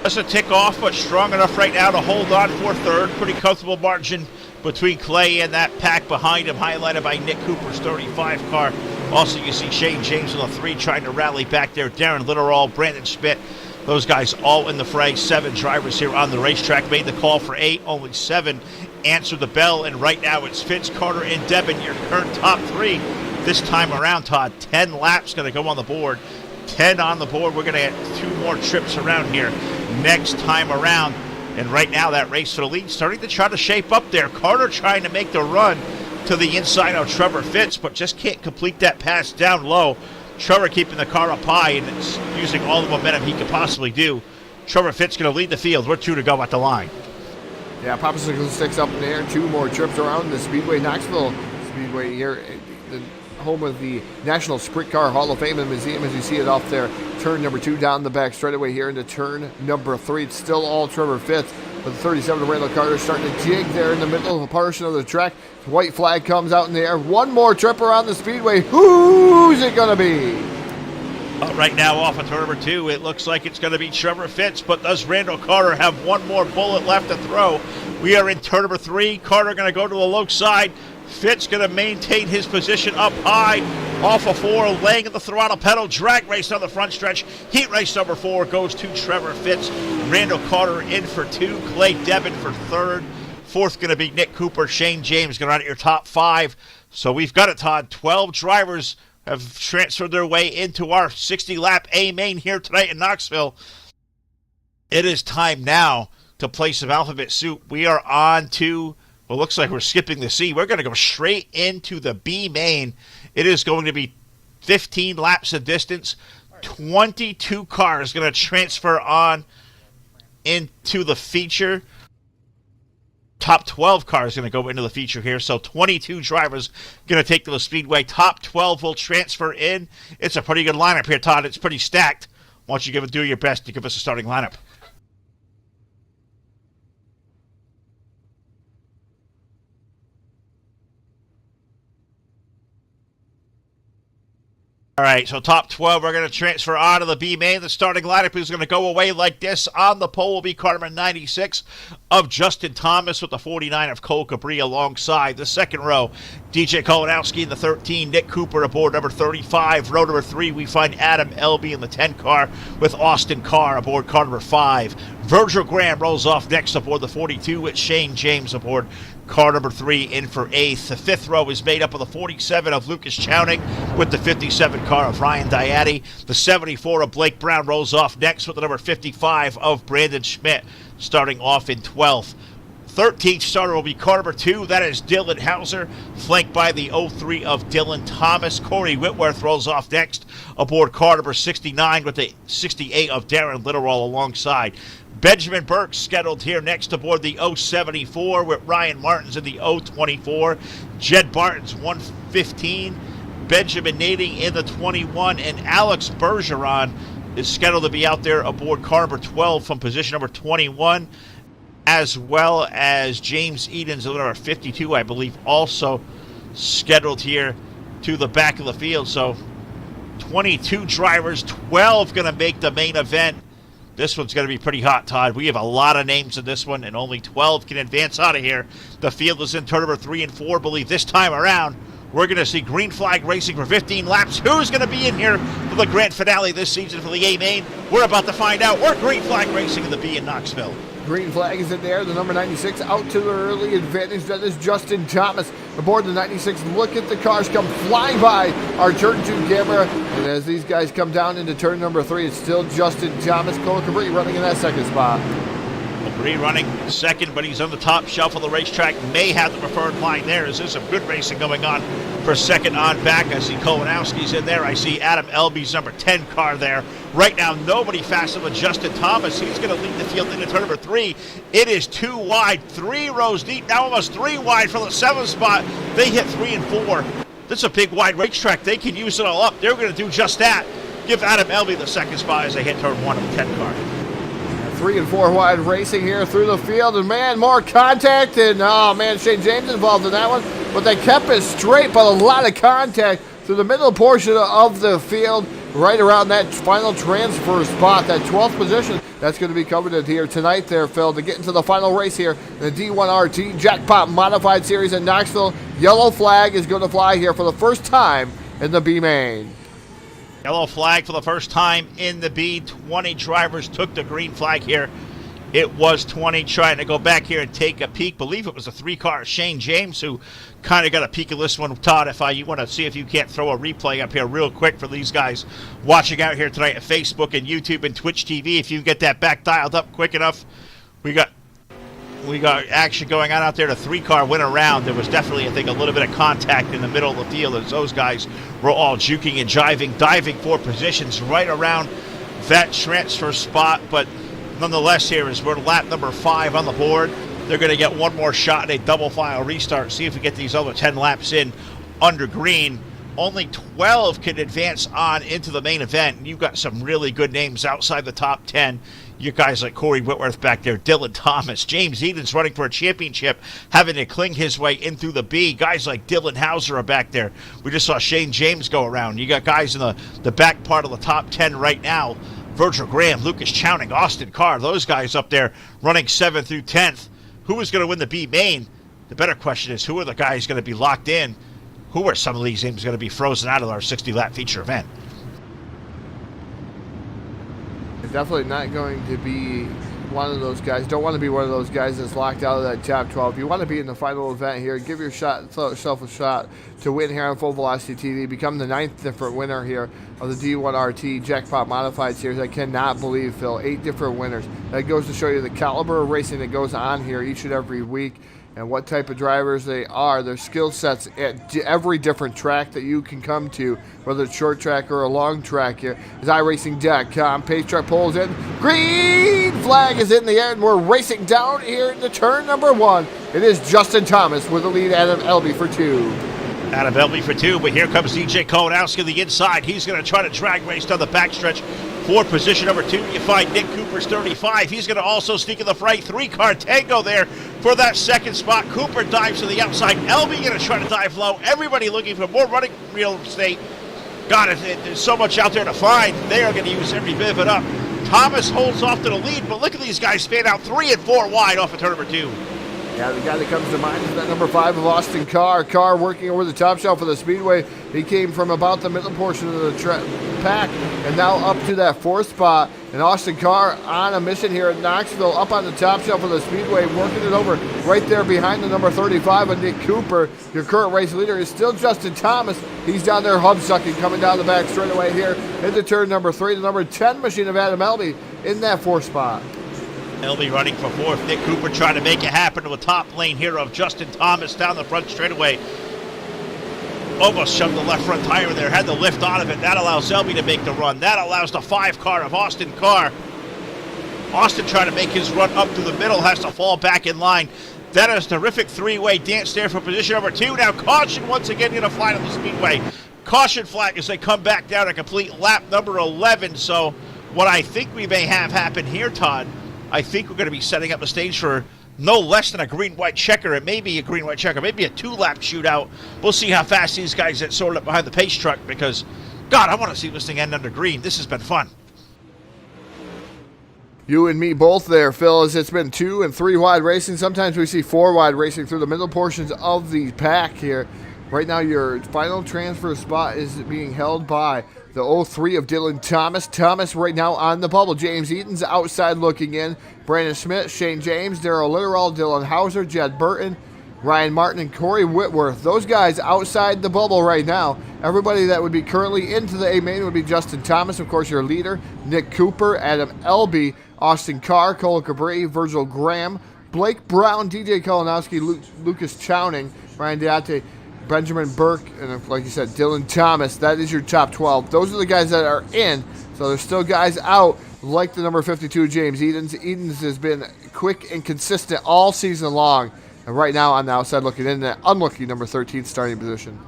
Speaker 2: Just a tick off, but strong enough right now to hold on for third. Pretty comfortable margin between Clay and that pack behind him, highlighted by Nick Cooper's 35 car. Also, you see Shane James on the 3 trying to rally back there. Darren Litterall, Brandon Schmidt, those guys all in the fray. 7 drivers here on the racetrack made the call for 8. Only 7 answered the bell, and right now it's Fitz, Carter, and Devin, your current top 3. This time around, Todd, 10 laps going to go on the board. 10 on the board. We're going to get 2 more trips around here next time around. And right now, that race for the lead starting to try to shape up there. Carter trying to make the run to the inside of Trevor Fitz, but just can't complete that pass down low. Trevor keeping the car up high and it's using all the momentum he could possibly do. Trevor Fitz going to lead the field. We're 2 to go at the line.
Speaker 3: Yeah, popsicle sticks up in the air. 2 more trips around the Speedway, Knoxville Speedway here, the home of the National Sprint Car Hall of Fame and Museum, as you see it off there. Turn number 2 down the back straightaway here into turn number 3. It's still all Trevor Fitz, but the 37 Randall Carter starting to jig there in the middle of a portion of the track. The white flag comes out in the air. 1 more trip around the Speedway. Who's it going to be?
Speaker 2: Right now off of turn number 2, it looks like it's going to be Trevor Fitz, but does Randall Carter have 1 more bullet left to throw? We are in turn number 3. Carter going to go to the low side. Fitz going to maintain his position up high, off of 4, laying at the throttle pedal. Drag race on the front stretch. Heat race number 4 goes to Trevor Fitz. Randall Carter in for 2. Clay Devin for 3rd. 4th going to be Nick Cooper. Shane James going to run at your top 5. So we've got it, Todd. 12 drivers have transferred their way into our 60-lap A main here tonight in Knoxville. It is time now to play some alphabet soup. We are on to... well, looks like we're skipping the C. We're going to go straight into the B main. It is going to be 15 laps of distance. 22 cars going to transfer on into the feature. Top 12 cars going to go into the feature here. So 22 drivers going to take to the Speedway. Top 12 will transfer in. It's a pretty good lineup here, Todd. It's pretty stacked. Why don't you do your best to give us a starting lineup? All right, so top 12, we're going to transfer on to the B main. The starting lineup is going to go away like this. On the pole will be car number 96 of Justin Thomas with the 49 of Cole Cabri alongside. The second row, DJ Kolonowski in the 13, Nick Cooper aboard number 35. Row number 3, we find Adam Elby in the 10 car with Austin Carr aboard car number 5. Virgil Graham rolls off next aboard the 42 with Shane James aboard car number 3 in for 8th. The 5th row is made up of the 47 of Lucas Chowning with the 57 car of Ryan Diatti. The 74 of Blake Brown rolls off next with the number 55 of Brandon Schmidt, starting off in 12th. 13th starter will be car number 2. That is Dylan Hauser, flanked by the 03 of Dylan Thomas. Corey Whitworth rolls off next aboard car number 69 with the 68 of Darren Litterall alongside. Benjamin Burke scheduled here next aboard the 074 with Ryan Martins in the 024. Jed Barton's 115. Benjamin Nading in the 21. And Alex Bergeron is scheduled to be out there aboard car number 12 from position number 21, as well as James Edens, number 52, I believe, also scheduled here to the back of the field. So 22 drivers, 12 going to make the main event. This one's going to be pretty hot, Todd. We have a lot of names in this one, and only 12 can advance out of here. The field is in turn number 3 and 4. Believe this time around, we're going to see green flag racing for 15 laps. Who's going to be in here for the grand finale this season for the A main? We're about to find out. We're green flag racing in the B in Knoxville.
Speaker 3: Green flag is in there. The number 96 out to the early advantage. That is Justin Thomas aboard the 96. Look at the cars come flying by our turn 2 camera. And as these guys come down into turn number 3, it's still Justin Thomas. Cole Cabri running in that second spot.
Speaker 2: Bree running second, but he's on the top shelf of the racetrack. May have the preferred line there. Is there some good racing going on for second on back? I see Kolanowski's in there. I see Adam Elby's number 10 car there. Right now, nobody faster than Justin Thomas. He's going to lead the field into turn number 3. It is 2 wide, 3 rows deep, now almost 3 wide for the 7th spot. They hit 3 and 4. This is a big wide racetrack. They can use it all up. They're going to do just that. Give Adam Elby the second spot as they hit turn 1 of the 10 car.
Speaker 3: 3 and 4 wide racing here through the field, and man, more contact, and oh man, Shane James involved in that one, but they kept it straight, but a lot of contact through the middle portion of the field, right around that final transfer spot, that 12th position. That's going to be coveted here tonight there, Phil, to get into the final race here, the D1RT Jackpot Modified Series in Knoxville. Yellow flag is going to fly here for the first time in the B main.
Speaker 2: Yellow flag for the first time in the B. 20 drivers took the green flag here. It was 20 trying to go back here and take a peek. Believe it was a 3-car Shane James who kind of got a peek of this one. Todd, if you want to see if you can't throw a replay up here real quick for these guys watching out here tonight at Facebook and YouTube and Twitch TV. If you get that back dialed up quick enough, we got action going on out there. The 3-car went around. There was definitely, I think, a little bit of contact in the middle of the field as those guys were all juking and jiving, diving for positions right around that transfer spot. But nonetheless, here is we're lap number 5 on the board. They're going to get one more shot at a double file restart. See if we get these other 10 laps in under green. Only 12 can advance on into the main event. You've got some really good names outside the top 10. You guys like Corey Whitworth back there, Dylan Thomas, James Eden's running for a championship, having to cling his way in through the B. Guys like Dylan Hauser are back there. We just saw Shane James go around. You got guys in the back part of the top 10 right now. Virgil Graham, Lucas Chowning, Austin Carr, those guys up there running 7th through 10th. Who is going to win the B main? The better question is, who are the guys going to be locked in? Who are some of these names going to be frozen out of our 60-lap feature event?
Speaker 3: Definitely not going to be one of those guys. Don't want to be one of those guys that's locked out of that top 12. You want to be in the final event here. Give yourself a shot to win here on Full Velocity TV. Become the 9th different winner here of the D1RT Jackpot Modified Series. I cannot believe, Phil, 8 different winners. That goes to show you the caliber of racing that goes on here each and every week, and what type of drivers they are, their skill sets at every different track that you can come to, whether it's short track or a long track here. As iRacing.com, pace truck pulls in, green flag is in the air, and we're racing down here into turn number 1. It is Justin Thomas with the lead, Adam Elby for 2.
Speaker 2: Adam Elby for 2, but here comes DJ Kolanowski on the inside. He's going to try to drag race down the backstretch for position number 2. You find Nick Cooper's 35. He's going to also sneak in the fray. 3-car tango there for that second spot. Cooper dives to the outside. Elby going to try to dive low. Everybody looking for more running real estate. God, there's so much out there to find. They are going to use every bit of it up. Thomas holds off to the lead, but look at these guys fan out 3 and 4 wide off of turn number 2.
Speaker 3: Yeah, the guy that comes to mind is that number 5 of Austin Carr. Carr working over the top shelf of the Speedway. He came from about the middle portion of the pack and now up to that 4th spot. And Austin Carr on a mission here at Knoxville, up on the top shelf of the Speedway, working it over right there behind the number 35 of Nick Cooper. Your current race leader is still Justin Thomas. He's down there hub-sucking, coming down the back straightaway here into turn number 3. The number 10 machine of Adam Elby in that 4th spot.
Speaker 2: Elby running for 4th. Nick Cooper trying to make it happen to a top lane here of Justin Thomas down the front straightaway. Almost shoved the left front tire in there, had the lift out of it. That allows Elby to make the run. That allows the 5-car of Austin Carr. Austin trying to make his run up to the middle, has to fall back in line. That is a terrific 3-way dance there for position number 2. Now caution once again going to fly to the Speedway. Caution flag as they come back down to complete lap number 11. So what I think we may have happen here, Todd, I think we're going to be setting up the stage for no less than a green-white checker. It may be a green-white checker, maybe a 2-lap shootout. We'll see how fast these guys get sorted up behind the pace truck because, God, I want to see this thing end under green. This has been fun.
Speaker 3: You and me both there, Phil, as it's been 2 and 3 wide racing. Sometimes we see 4 wide racing through the middle portions of the pack here. Right now, your final transfer spot is being held by the 03 of Dylan Thomas. Thomas right now on the bubble. James Eaton's outside looking in. Brandon Schmidt, Shane James, Darryl Litterall, Dylan Hauser, Jed Burton, Ryan Martin, and Corey Whitworth. Those guys outside the bubble right now. Everybody that would be currently into the A main would be Justin Thomas, of course, your leader, Nick Cooper, Adam Elby, Austin Carr, Cole Cabri, Virgil Graham, Blake Brown, DJ Kalinowski, Lucas Chowning, Ryan Deontay, Benjamin Burke, and like you said, Dylan Thomas. That is your top 12. Those are the guys that are in. So there's still guys out like the number 52, James Edens. Edens has been quick and consistent all season long. And right now on the outside looking in, that unlucky number 13 starting position.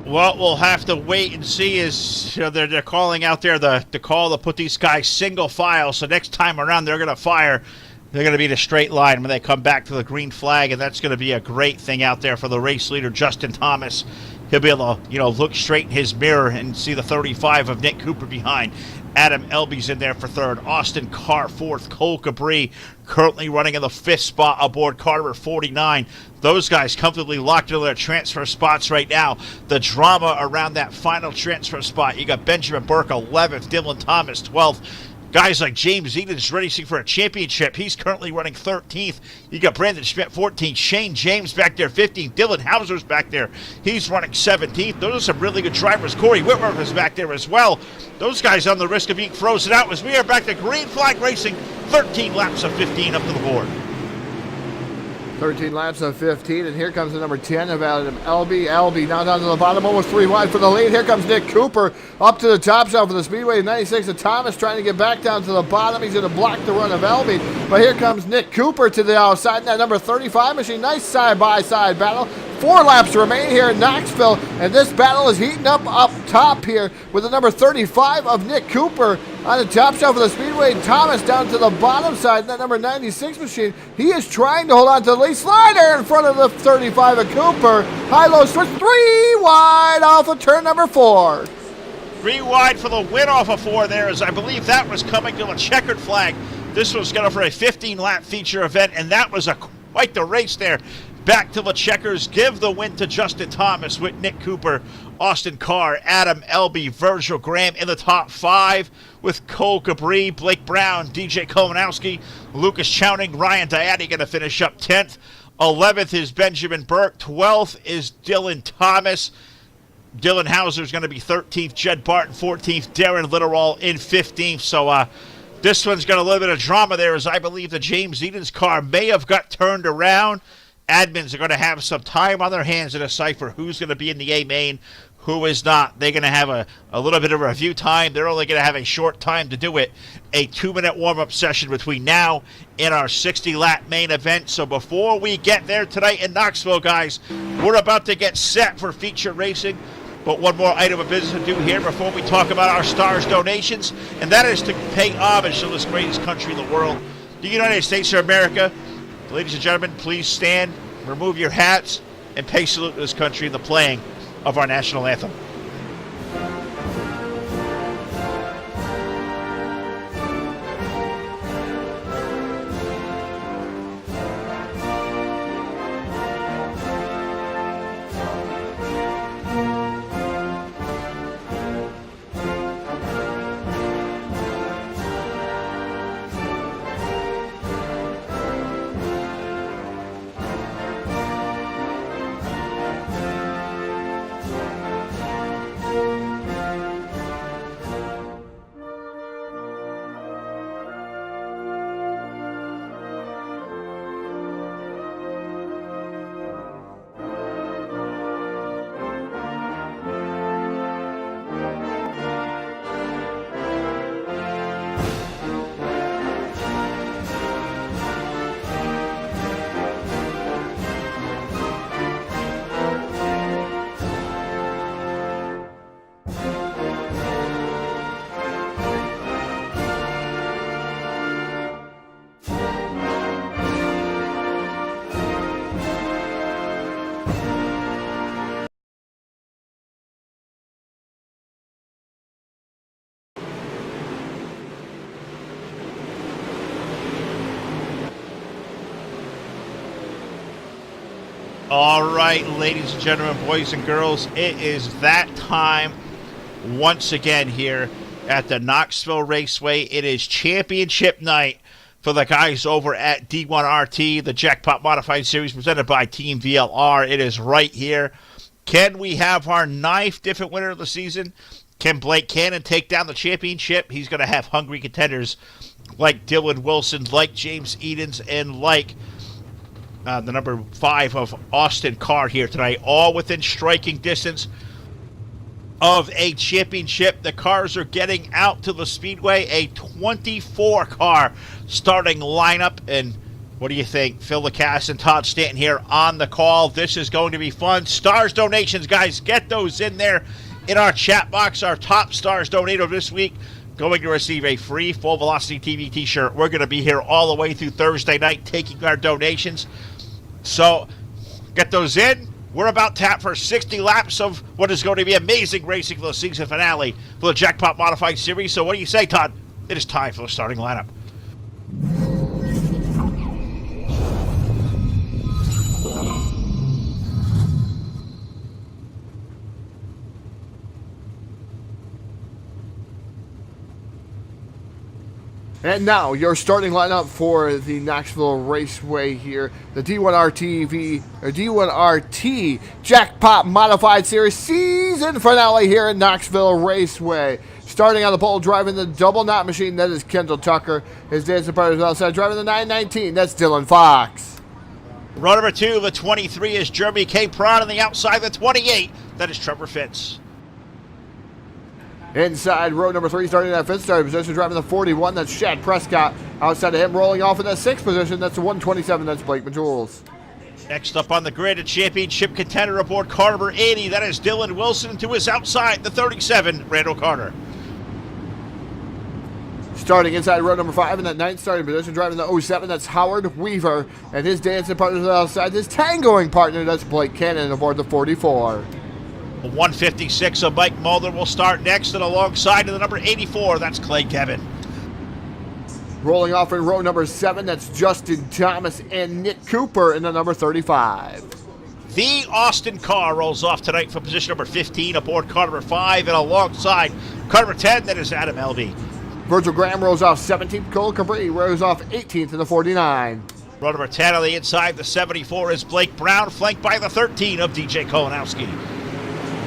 Speaker 2: Well, we'll have to wait and see. As they're calling out there the call to put these guys single file. So next time around they're going to fire. They're going to be in a straight line when they come back to the green flag, and that's going to be a great thing out there for the race leader, Justin Thomas. He'll be able to, look straight in his mirror and see the 35 of Nick Cooper behind. Adam Elby's in there for third. Austin Carr fourth. Cole Cabri currently running in the fifth spot aboard car number 49. Those guys comfortably locked into their transfer spots right now. The drama around that final transfer spot. You got Benjamin Burke 11th, Dylan Thomas 12th. Guys like James Eden's racing for a championship. He's currently running 13th. You got Brandon Schmidt 14th. Shane James back there 15th. Dylan Hauser's back there. He's running 17th. Those are some really good drivers. Corey Whitworth is back there as well. Those guys on the risk of being frozen out as we are back to green flag racing. 13 laps of 15 up to the board.
Speaker 3: 13 laps of 15, and here comes the number 10 of Adam Elby. Elby now down to the bottom, almost 3 wide for the lead. Here comes Nick Cooper up to the top shelf for the Speedway 96 of Thomas, trying to get back down to the bottom. He's going to block the run of Elby, but here comes Nick Cooper to the outside in that number 35 machine. Nice side-by-side battle. 4 laps remain here in Knoxville, and this battle is heating up top here with the number 35 of Nick Cooper on the top shelf of the Speedway. Thomas down to the bottom side in that number 96 machine. He is trying to hold on to the lead. Slider in front of the 35 of Cooper. High-low switch, 3 wide off of turn number 4.
Speaker 2: 3 wide for the win off of 4 there, as I believe that was coming to a checkered flag. This was going for a 15-lap feature event, and that was quite the race there. Back to the checkers, give the win to Justin Thomas with Nick Cooper, Austin Carr, Adam Elby, Virgil Graham in the top 5 with Cole Cabri, Blake Brown, DJ Kalinowski, Lucas Chowning, Ryan Diatti going to finish up 10th. 11th is Benjamin Burke. 12th is Dylan Thomas. Dylan Hauser is going to be 13th. Jed Barton 14th. Darren Litterall in 15th. So this one's got a little bit of drama there, as I believe the James Eden's car may have got turned around. Admins are going to have some time on their hands to decipher who's going to be in the A main, who is not. They're going to have a little bit of review time. They're only going to have a short time to do it. A 2-minute warm-up session between now and our 60-lap main event. So before we get there tonight in Knoxville, guys, we're about to get set for feature racing. But one more item of business to do here before we talk about our Stars donations, and that is to pay homage to this greatest country in the world, the United States of America. Ladies and gentlemen, please stand, remove your hats, and pay salute to this country in the playing of our national anthem. All right, ladies and gentlemen, boys and girls, it is that time once again here at the Knoxville Raceway. It is championship night for the guys over at D1RT, the Jackpot Modified Series presented by Team VLR. It is right here. Can we have our 9th different winner of the season? Can Blake Cannon take down the championship? He's going to have hungry contenders like Dylan Wilson, like James Edens, and like the number 5 of Austin Carr here tonight, all within striking distance of a championship. The cars are getting out to the speedway, a 24-car starting lineup. And what do you think? Phil Lacasse and Todd Stanton here on the call. This is going to be fun. Stars donations, guys, get those in there in our chat box. Our top Stars donator this week going to receive a free Full Velocity TV t-shirt. We're going to be here all the way through Thursday night taking our donations. So get those in. We're about tapped for 60 laps of what is going to be amazing racing for the season finale for the Jackpot Modified Series. So what do you say, Todd? It is time for the starting lineup.
Speaker 3: And now, your starting lineup for the Knoxville Raceway here. The D1RT Jackpot Modified Series season finale here at Knoxville Raceway. Starting on the pole, driving the double knot machine, that is Kendall Tucker. His dancing partner is outside, driving the 919, that's Dylan Fox.
Speaker 2: Row number 2, the 23 is Jeremy Capron, on the outside, the 28, that is Trevor Fitz.
Speaker 3: Inside row number 3, starting in that 5th starting position, driving the 41, that's Shad Prescott. Outside of him, rolling off in that 6th position, that's the 127, that's Blake Majules.
Speaker 2: Next up on the grid, a championship contender aboard car number 80, that is Dylan Wilson. To his outside, the 37, Randall Carter.
Speaker 3: Starting inside row number 5 in that 9th starting position, driving the 07, that's Howard Weaver. And his dancing partner is outside, his tangoing partner, that's Blake Cannon aboard the 44.
Speaker 2: 156 of Mike Mulder will start next, and alongside of the number 84, that's Clay Kevin.
Speaker 3: Rolling off in row number 7, that's Justin Thomas and Nick Cooper in the number 35.
Speaker 2: The Austin Carr rolls off tonight for position number 15 aboard car number 5, and alongside car number 10, that is Adam Elby.
Speaker 3: Virgil Graham rolls off 17th, Cole Cabri rolls off 18th in the 49.
Speaker 2: Row number 10 on the inside, the 74 is Blake Brown, flanked by the 13 of DJ Kolanowski.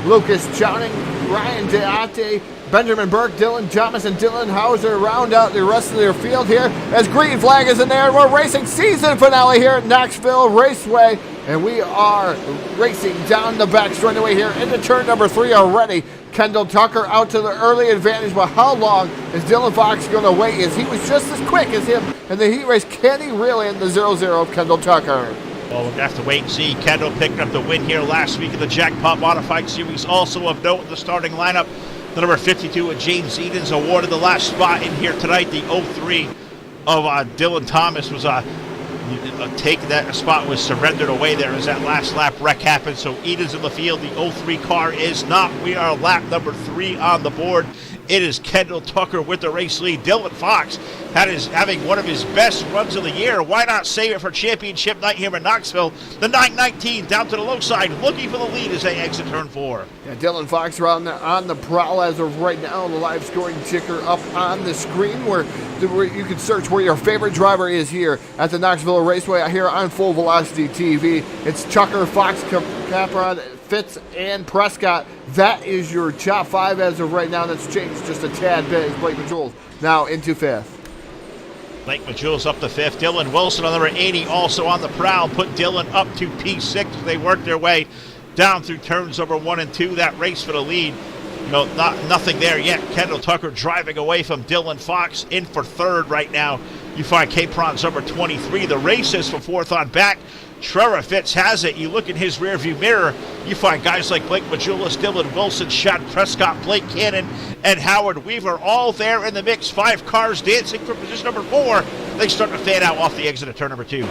Speaker 3: Lucas Chowning, Ryan Deate, Benjamin Burke, Dylan Thomas, and Dylan Hauser round out the rest of their field here as green flag is in there, and we're racing season finale here at Knoxville Raceway, and we are racing down the back straightaway here into turn number 3 already. Kendall Tucker out to the early advantage, but how long is Dylan Fox going to wait? As he was just as quick as him in the heat race. Can he reel in the 0-0 of Kendall Tucker?
Speaker 2: Well, we're going to have to wait and see. Kendall picking up the win here last week in the Jackpot Modified Series. Also of note in the starting lineup, the number 52 of James Edens awarded the last spot in here tonight. The 03 of Dylan Thomas was taken. That spot was surrendered away there as that last lap wreck happened. So Edens in the field. The 03 car is not. We are lap number 3 on the board. It is Kendall Tucker with the race lead. Dylan Fox having one of his best runs of the year. Why not save it for championship night here in Knoxville? The 919 down to the low side, looking for the lead as they exit turn 4.
Speaker 3: Yeah, Dylan Fox on the prowl as of right now. The live scoring ticker up on the screen where you can search where your favorite driver is here at the Knoxville Raceway here on Full Velocity TV. It's Tucker, Fox, Capron, Fitz, and Prescott. That is your top 5 as of right now. That's changed just a tad bit as Blake Majules now into 5th.
Speaker 2: Blake Majules up to 5th. Dylan Wilson on number 80 also on the prowl. Put Dylan up to P6 as they work their way down through turns over 1 and 2. That race for the lead. Nothing there yet. Kendall Tucker driving away from Dylan Fox in for 3rd right now. You find Capron's number 23. The race is for 4th on back. Trevor Fitz has it. You look in his rearview mirror, you find guys like Blake Majules, Dylan Wilson, Shad Prescott, Blake Cannon, and Howard Weaver all there in the mix. 5 cars dancing for position number 4. They start to fan out off the exit of turn number 2.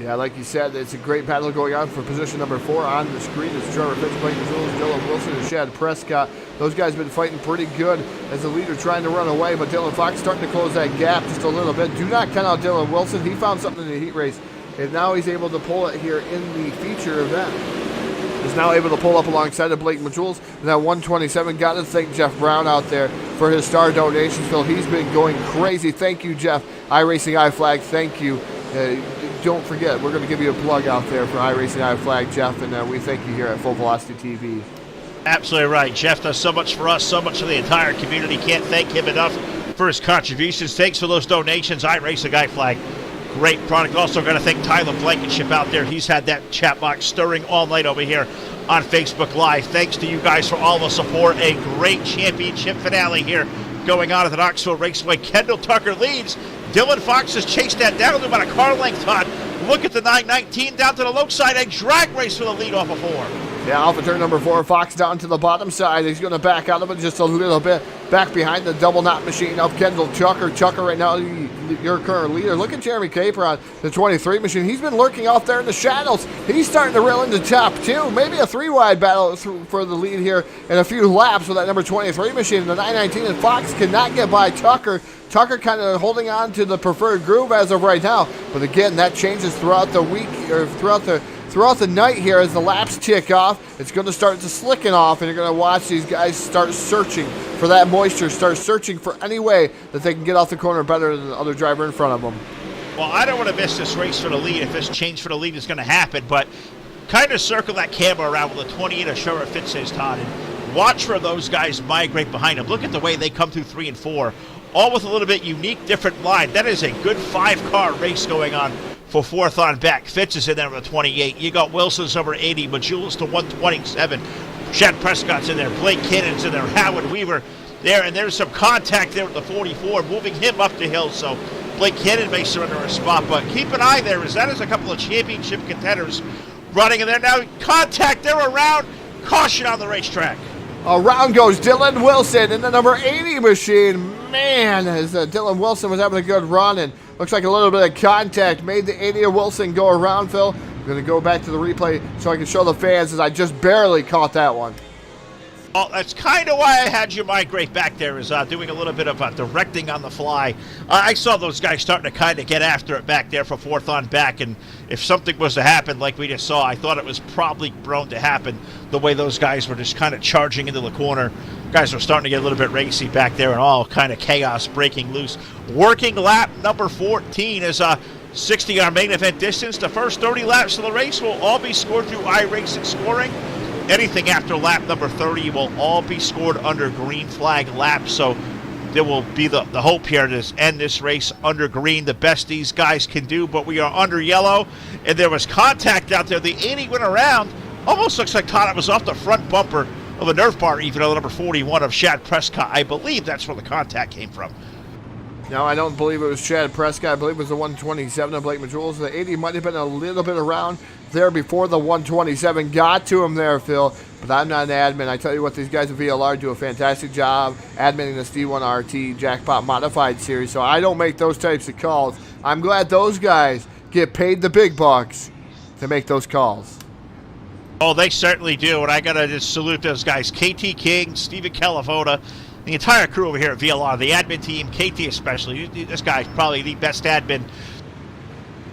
Speaker 3: Yeah, like you said, it's a great battle going on for position number 4 on the screen. It's Trevor Fitz, Blake Majules, Dylan Wilson, and Shad Prescott. Those guys have been fighting pretty good as the leader trying to run away, but Dylan Fox starting to close that gap just a little bit. Do not count out Dylan Wilson. He found something in the heat race and now he's able to pull it here in the feature event. Is now able to pull up alongside of Blake Majules. And that 127, got to thank Jeff Brown out there for his star donations. Phil, he's been going crazy. Thank you, Jeff. iRacing iFlag, thank you. Don't forget, we're going to give you a plug out there for iRacing iFlag, Jeff, and we thank you here at Full Velocity TV.
Speaker 2: Absolutely right. Jeff does so much for us, so much for the entire community. Can't thank him enough for his contributions. Thanks for those donations. iRacing iFlag. Great product. Also going to thank Tyler Blankenship out there. He's had that chat box stirring all night over here on Facebook Live. Thanks to you guys for all the support. A great championship finale here going on at the Knoxville Raceway. Kendall Tucker leads. Dylan Fox has chased that down to about a car length on. Look at the 919 down to the low side. A drag race for the lead off of 4.
Speaker 3: Yeah, off of turn number 4, Fox down to the bottom side. He's going to back out of it just a little bit. Back behind the double knot machine of Kendall Tucker. Tucker right now, your current leader. Look at Jeremy Caper on the 23 machine. He's been lurking off there in the shadows. He's starting to reel into top 2. Maybe a 3-wide battle for the lead here in a few laps with that number 23 machine. The 919 and Fox cannot get by Tucker. Tucker kind of holding on to the preferred groove as of right now. But again, that changes throughout the week, or throughout the night here as the laps tick off. It's going to start to slicken off, and you're going to watch these guys start searching for that moisture, start searching for any way that they can get off the corner better than the other driver in front of them.
Speaker 2: Well, I don't want to miss this race for the lead if this change for the lead is going to happen, but kind of circle that camera around with a 28 to show where it fits his Todd, and watch for those guys migrate behind him. Look at the way they come through 3 and 4, all with a little bit unique, different line. That is a good 5-car race going on for 4th on back. Fitz is in there with a 28. You got Wilson's over 80, Majulis to 127. Chad Prescott's in there. Blake Kinnon's in there. Howard Weaver there, and there's some contact there with the 44, moving him up the hill. So Blake Kinnon may surrender a spot, but keep an eye there, as that is a couple of championship contenders running in there. Now contact, they're around. Caution on the racetrack.
Speaker 3: Around goes Dylan Wilson in the number 80 machine. Man, as Dylan Wilson was having a good run, and looks like a little bit of contact made the 80 of Wilson go around, Phil. I'm going to go back to the replay so I can show the fans, as I just barely caught that one.
Speaker 2: Well, that's kind of why I had you migrate back there, is doing a little bit of directing on the fly. I saw those guys starting to kind of get after it back there for 4th on back, and if something was to happen like we just saw, I thought it was probably prone to happen the way those guys were just kind of charging into the corner. Guys were starting to get a little bit racy back there, and all kind of chaos breaking loose. Working lap number 14 is 60 our main event distance. The first 30 laps of the race will all be scored through iRacing scoring. Anything after lap number 30 will all be scored under green flag laps. So there will be the hope here to end this race under green, the best these guys can do. But we are under yellow, and there was contact out there. The 80 went around. Almost looks like Todd, it was off the front bumper of the Nerf bar, even though the number 41 of Shad Prescott. I believe that's where the contact came from.
Speaker 3: No, I don't believe it was Chad Prescott. I believe it was the 127 of Blake Majules. The 80 might have been a little bit around there before the 127 got to him there, Phil. But I'm not an admin. I tell you what, these guys at VLR do a fantastic job adminning this D1RT Jackpot Modified Series, so I don't make those types of calls. I'm glad those guys get paid the big bucks to make those calls.
Speaker 2: Oh, they certainly do, and I got to just salute those guys. KT King, Steven Calavoda, the entire crew over here at VLR, the admin team, KT especially. This guy's probably the best admin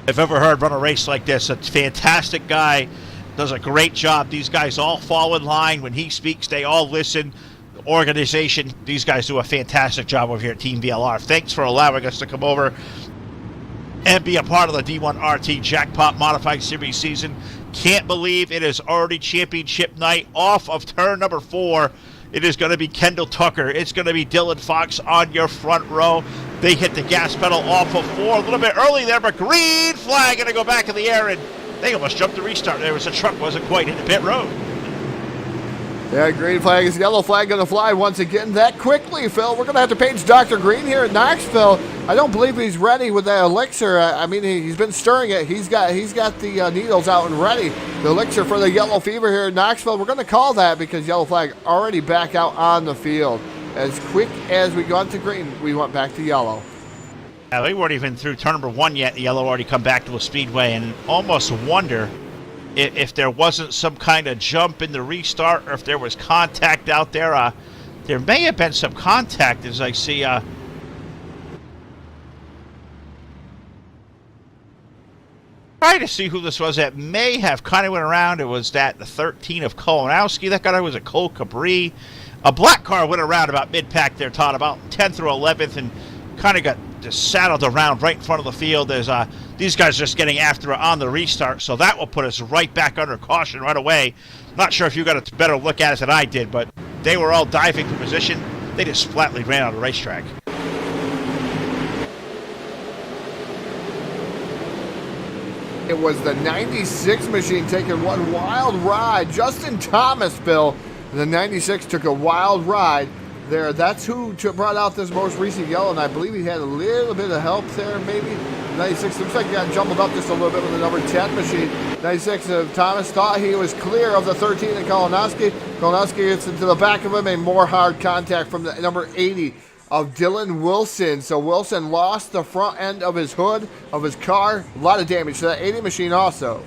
Speaker 2: I've ever heard run a race like this. A fantastic guy, does a great job. These guys all fall in line. When he speaks, they all listen. The organization, these guys do a fantastic job over here at Team VLR. Thanks for allowing us to come over and be a part of the D1RT Jackpot Modified Series season. Can't believe it is already championship night. Off of turn number 4, it is going to be Kendall Tucker. It's going to be Dylan Fox on your front row. They hit the gas pedal off of 4 a little bit early there, but green flag going to go back in the air, and they almost jumped the restart. There was a truck, wasn't quite in the pit road.
Speaker 3: Yeah, green flag is yellow flag going to fly once again that quickly, Phil. We're going to have to page Dr. Green here at Knoxville. I don't believe he's ready with that elixir. I mean, he's been stirring it. He's got the needles out and ready. The elixir for the yellow fever here at Knoxville. We're going to call that because yellow flag already back out on the field. As quick as we got to green, we went back to yellow.
Speaker 2: Yeah, we weren't even through turn number 1 yet. The yellow already come back to a speedway, and almost wonder if there wasn't some kind of jump in the restart, or if there was contact out there. There may have been some contact, as I see. Trying to see who this was that may have kind of went around. It was that the 13 of Kolonowski. That guy was a Cole Cabri. A black car went around about mid-pack there, Todd, about 10th through 11th, and kind of got just saddled around right in front of the field. There's these guys just getting after it on the restart, so that will put us right back under caution right away. Not sure if you got a better look at it than I did, but they were all diving for position. They just flatly ran out of the racetrack.
Speaker 3: It was the 96 machine taking one wild ride. Justin Thomas, Bill. The 96 took a wild ride there. That's who brought out this most recent yellow, and I believe he had a little bit of help there, maybe. 96 looks like he got jumbled up just a little bit with the number 10 machine. 96 of Thomas thought he was clear of the 13 of Kolonowski. Kolonowski gets into the back of him, and more hard contact from the number 80 of Dylan Wilson. So Wilson lost the front end of his hood of his car. A lot of damage to that 80 machine also.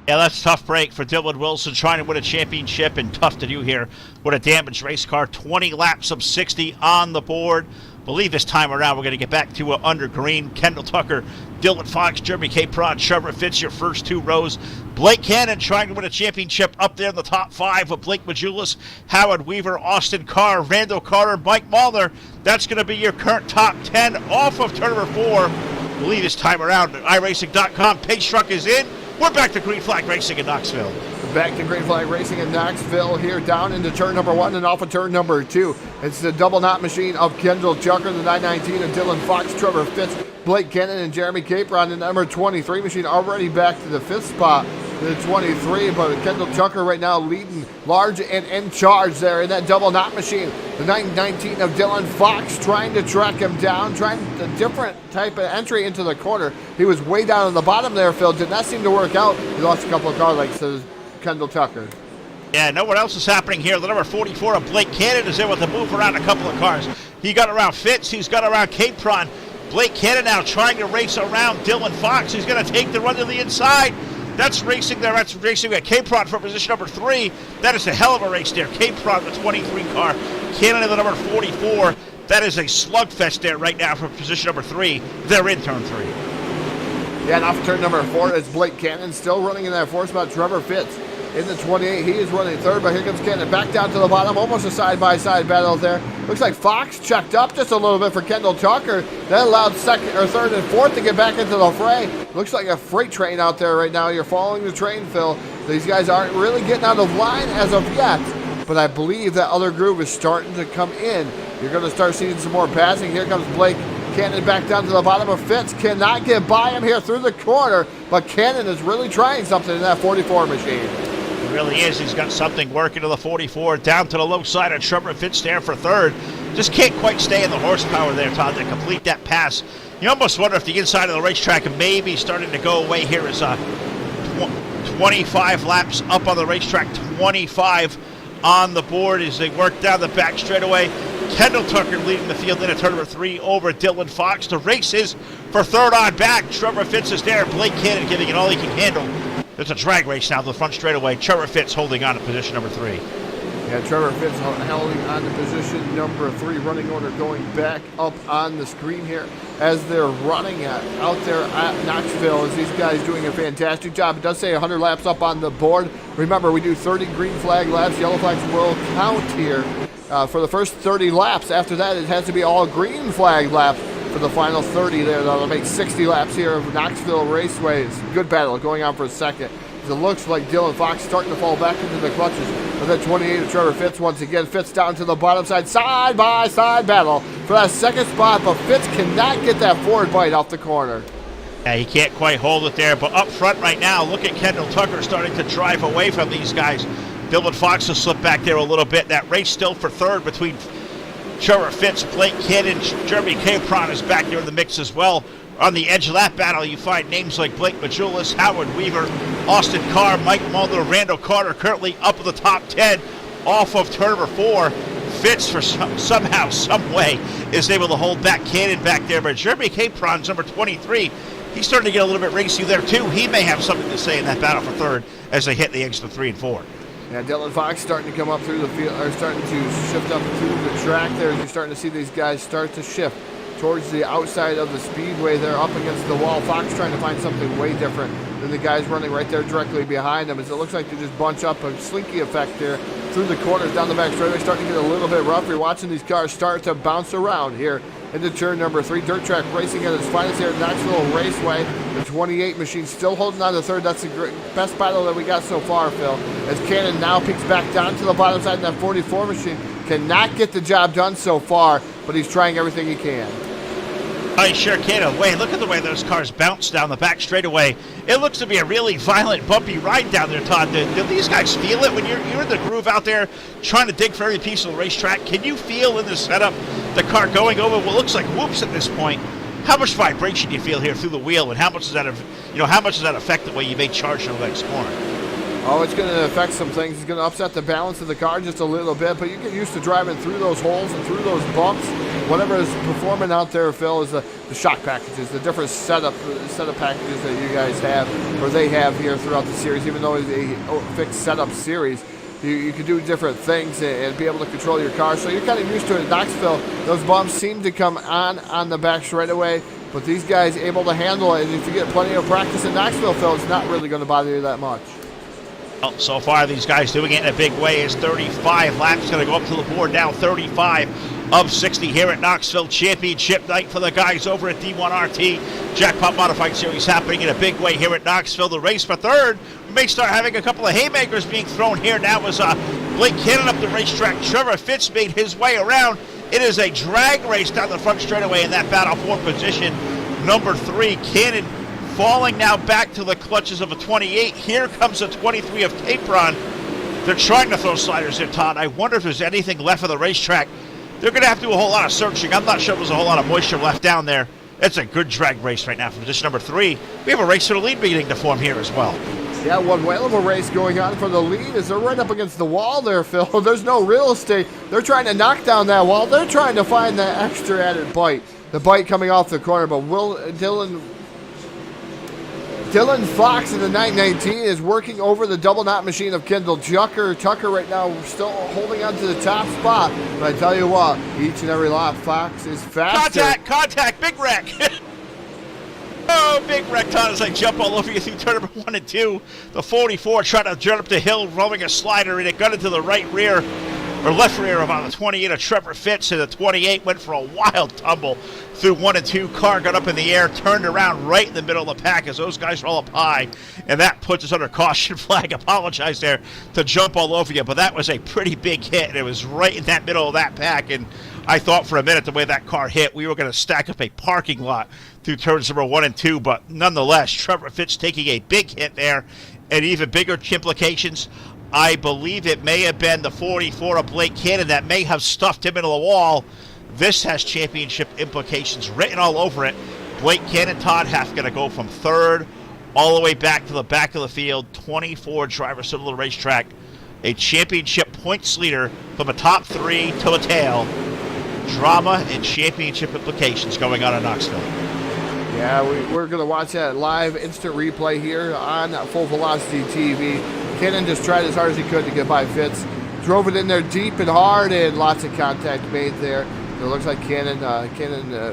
Speaker 2: Yeah, that's a tough break for Dylan Wilson, trying to win a championship, and tough to do here with a damaged race car. 20 laps of 60 on the board. Believe this time around we're going to get back to under green. Kendall Tucker, Dylan Fox, Jeremy Capron, Trevor Fitz, your first two rows. Blake Cannon trying to win a championship up there in the top five with Blake Majulis, Howard Weaver, Austin Carr, Randall Carter, Mike Muller. That's going to be your current top 10 off of turn number 4. Believe this time around iRacing.com. Pace truck is in. We're back to Green Flag Racing in Knoxville.
Speaker 3: Back to Green Flag Racing in Knoxville here, down into turn number 1 and off of turn number 2. It's the double knot machine of Kendall Tucker, the 919 of Dylan Fox, Trevor Fitz, Blake Cannon, and Jeremy Capron. The number 23 machine already back to the 5th spot. The 23, but Kendall Tucker right now leading large and in charge there in that double knot machine. The 919 of Dylan Fox trying to track him down, trying a different type of entry into the corner. He was way down on the bottom there, Phil. Did not seem to work out. He lost a couple of car lengths to Kendall Tucker.
Speaker 2: Yeah, no what else is happening here. The number 44 of Blake Cannon is there with a move around a couple of cars. He got around Fitz. He's got around Capron. Blake Cannon now trying to race around Dylan Fox. He's going to take the run to the inside. That's racing there. That's racing at Capron for position number 3. That is a hell of a race there. Capron, the 23 car. Cannon, the number 44. That is a slugfest there right now for position number 3. They're in turn 3.
Speaker 3: Yeah, and off turn number 4 is Blake Cannon, still running in that 4th spot. Trevor Fitz in the 28. He is running 3rd, but here comes Cannon back down to the bottom. Almost a side-by-side battle there. Looks like Fox checked up just a little bit for Kendall Tucker. That allowed 2nd or 3rd and 4th to get back into the fray. Looks like a freight train out there right now. You're following the train, Phil. These guys aren't really getting out of line as of yet, but I believe that other groove is starting to come in. You're going to start seeing some more passing. Here comes Blake Cannon back down to the bottom of Fitz. Cannot get by him here through the corner, but Cannon is really trying something in that 44 machine.
Speaker 2: He really is. He's got something working to the 44, down to the low side of Trevor Fitz there for 3rd. Just can't quite stay in the horsepower there, Todd, to complete that pass. You almost wonder if the inside of the racetrack may be starting to go away here as 25 laps up on the racetrack, 25 on the board as they work down the back straightaway. Kendall Tucker leading the field in at turn number 3 over Dylan Fox. The race is for 3rd on back. Trevor Fitz is there. Blake Cannon giving it all he can handle. There's a drag race now to the front straightaway. Trevor Fitz holding on to position number 3.
Speaker 3: Yeah, Trevor Fitz holding on to position number 3. Running order going back up on the screen here as they're running out there at Knoxville, as these guys doing a fantastic job. It does say 100 laps up on the board. Remember, we do 30 green flag laps. Yellow flags will count here for the first 30 laps. After that, it has to be all green flag laps for the final 30 there. That'll make 60 laps here of Knoxville Raceway. It's a good battle going on for a second. It looks like Dylan Fox starting to fall back into the clutches of that 28 of Trevor Fitz. Once again, Fitz down to the bottom side-by-side battle for that 2nd spot, but Fitz cannot get that forward bite off the corner.
Speaker 2: Yeah, he can't quite hold it there, but up front right now, look at Kendall Tucker starting to drive away from these guys. Dylan Fox will slip back there a little bit. That race still for 3rd between Trevor Fitz, Blake Cannon, Jeremy Capron is back there in the mix as well. On the edge of that battle, you find names like Blake Majulis, Howard Weaver, Austin Carr, Mike Mulder, Randall Carter currently up in the top 10 off of turn number 4. Fitz, for somehow, some way, is able to hold back Cannon back there. But Jeremy Capron's number 23, he's starting to get a little bit racy there too. He may have something to say in that battle for 3rd as they hit the exit of 3 and 4.
Speaker 3: Yeah, Dylan Fox starting to come up through the field, or starting to shift up through the track there. You're starting to see these guys start to shift towards the outside of the speedway there, up against the wall. Fox trying to find something way different than the guys running right there directly behind them, as it looks like they just bunch up a slinky effect here through the corners down the back straightaway, starting to get a little bit rough. You're watching these cars start to bounce around here into turn number 3. Dirt track racing at its finest here at Knoxville Raceway. The 28 machine still holding on to third. That's the best battle that we got so far, Phil. As Cannon now peeks back down to the bottom side, and that 44 machine cannot get the job done so far, but he's trying everything he can.
Speaker 2: I sure can. Wait, look at the way those cars bounce down the back straightaway. It looks to be a really violent, bumpy ride down there, Todd. Do these guys feel it when you're in the groove out there trying to dig for every piece of the racetrack? Can you feel in the setup the car going over what looks like whoops at this point? How much vibration do you feel here through the wheel, and how much does that, how much does that affect the way you may charge in the next corner?
Speaker 3: Oh, it's going to affect some things. It's going to upset the balance of the car just a little bit, but you get used to driving through those holes and through those bumps. Whatever is performing out there, Phil, is the shock packages, the different setup packages that you guys have, or they have here throughout the series. Even though it's a fixed setup series, you can do different things and be able to control your car. So you're kind of used to it. In Knoxville, those bumps seem to come on the back straightaway, but these guys able to handle it. And if you get plenty of practice in Knoxville, Phil, it's not really going to bother you that much.
Speaker 2: Well, so far, these guys doing it in a big way. Is 35 laps going to go up to the board now. 35 of 60 here at Knoxville. Championship night for the guys over at D1RT. Jackpot Modified Series happening in a big way here at Knoxville. The race for third. We may start having a couple of haymakers being thrown here. Now was Blake Cannon up the racetrack. Trevor Fitz made his way around. It is a drag race down the front straightaway in that battle for position. Number 3, Cannon falling now back to the clutches of a 28. Here comes a 23 of Capron. They're trying to throw sliders here, Todd. I wonder if there's anything left of the racetrack. They're going to have to do a whole lot of searching. I'm not sure if there's a whole lot of moisture left down there. It's a good drag race right now for position number 3. We have a race for the lead beginning to form here as well.
Speaker 3: Yeah, one whale of a race going on for the lead as they're right up against the wall there, Phil. There's no real estate. They're trying to knock down that wall. They're trying to find that extra added bite. The bite coming off the corner, but Dylan Fox in the 919 is working over the double knot machine of Kendall Tucker. Tucker right now still holding on to the top spot. But I tell you what, each and every lap, Fox is faster.
Speaker 2: Contact, big wreck. Oh, big wreck, Todd, as I jump all over you through turn number 1 and 2. The 44 trying to turn up the hill, rolling a slider, and it got into the right rear, or left rear of the 28 of Trevor Fitz, and the 28 went for a wild tumble through 1 and 2. Car got up in the air, turned around right in the middle of the pack as those guys roll up high, and that puts us under caution flag. Apologize there to jump all over you, but that was a pretty big hit, and it was right in that middle of that pack, and I thought for a minute the way that car hit, we were going to stack up a parking lot through turns number 1 and 2, but nonetheless, Trevor Fitz taking a big hit there, and even bigger implications. I believe it may have been the 44 of Blake Cannon that may have stuffed him into the wall. This has championship implications written all over it. Blake Cannon, Todd Half going to go from third all the way back to the back of the field. 24 drivers to the racetrack. A championship points leader from a top 3 to a tail. Drama and championship implications going on in Knoxville.
Speaker 3: Yeah, we're going to watch that live instant replay here on Full Velocity TV. Cannon just tried as hard as he could to get by Fitz. Drove it in there deep and hard, and lots of contact made there. It looks like Cannon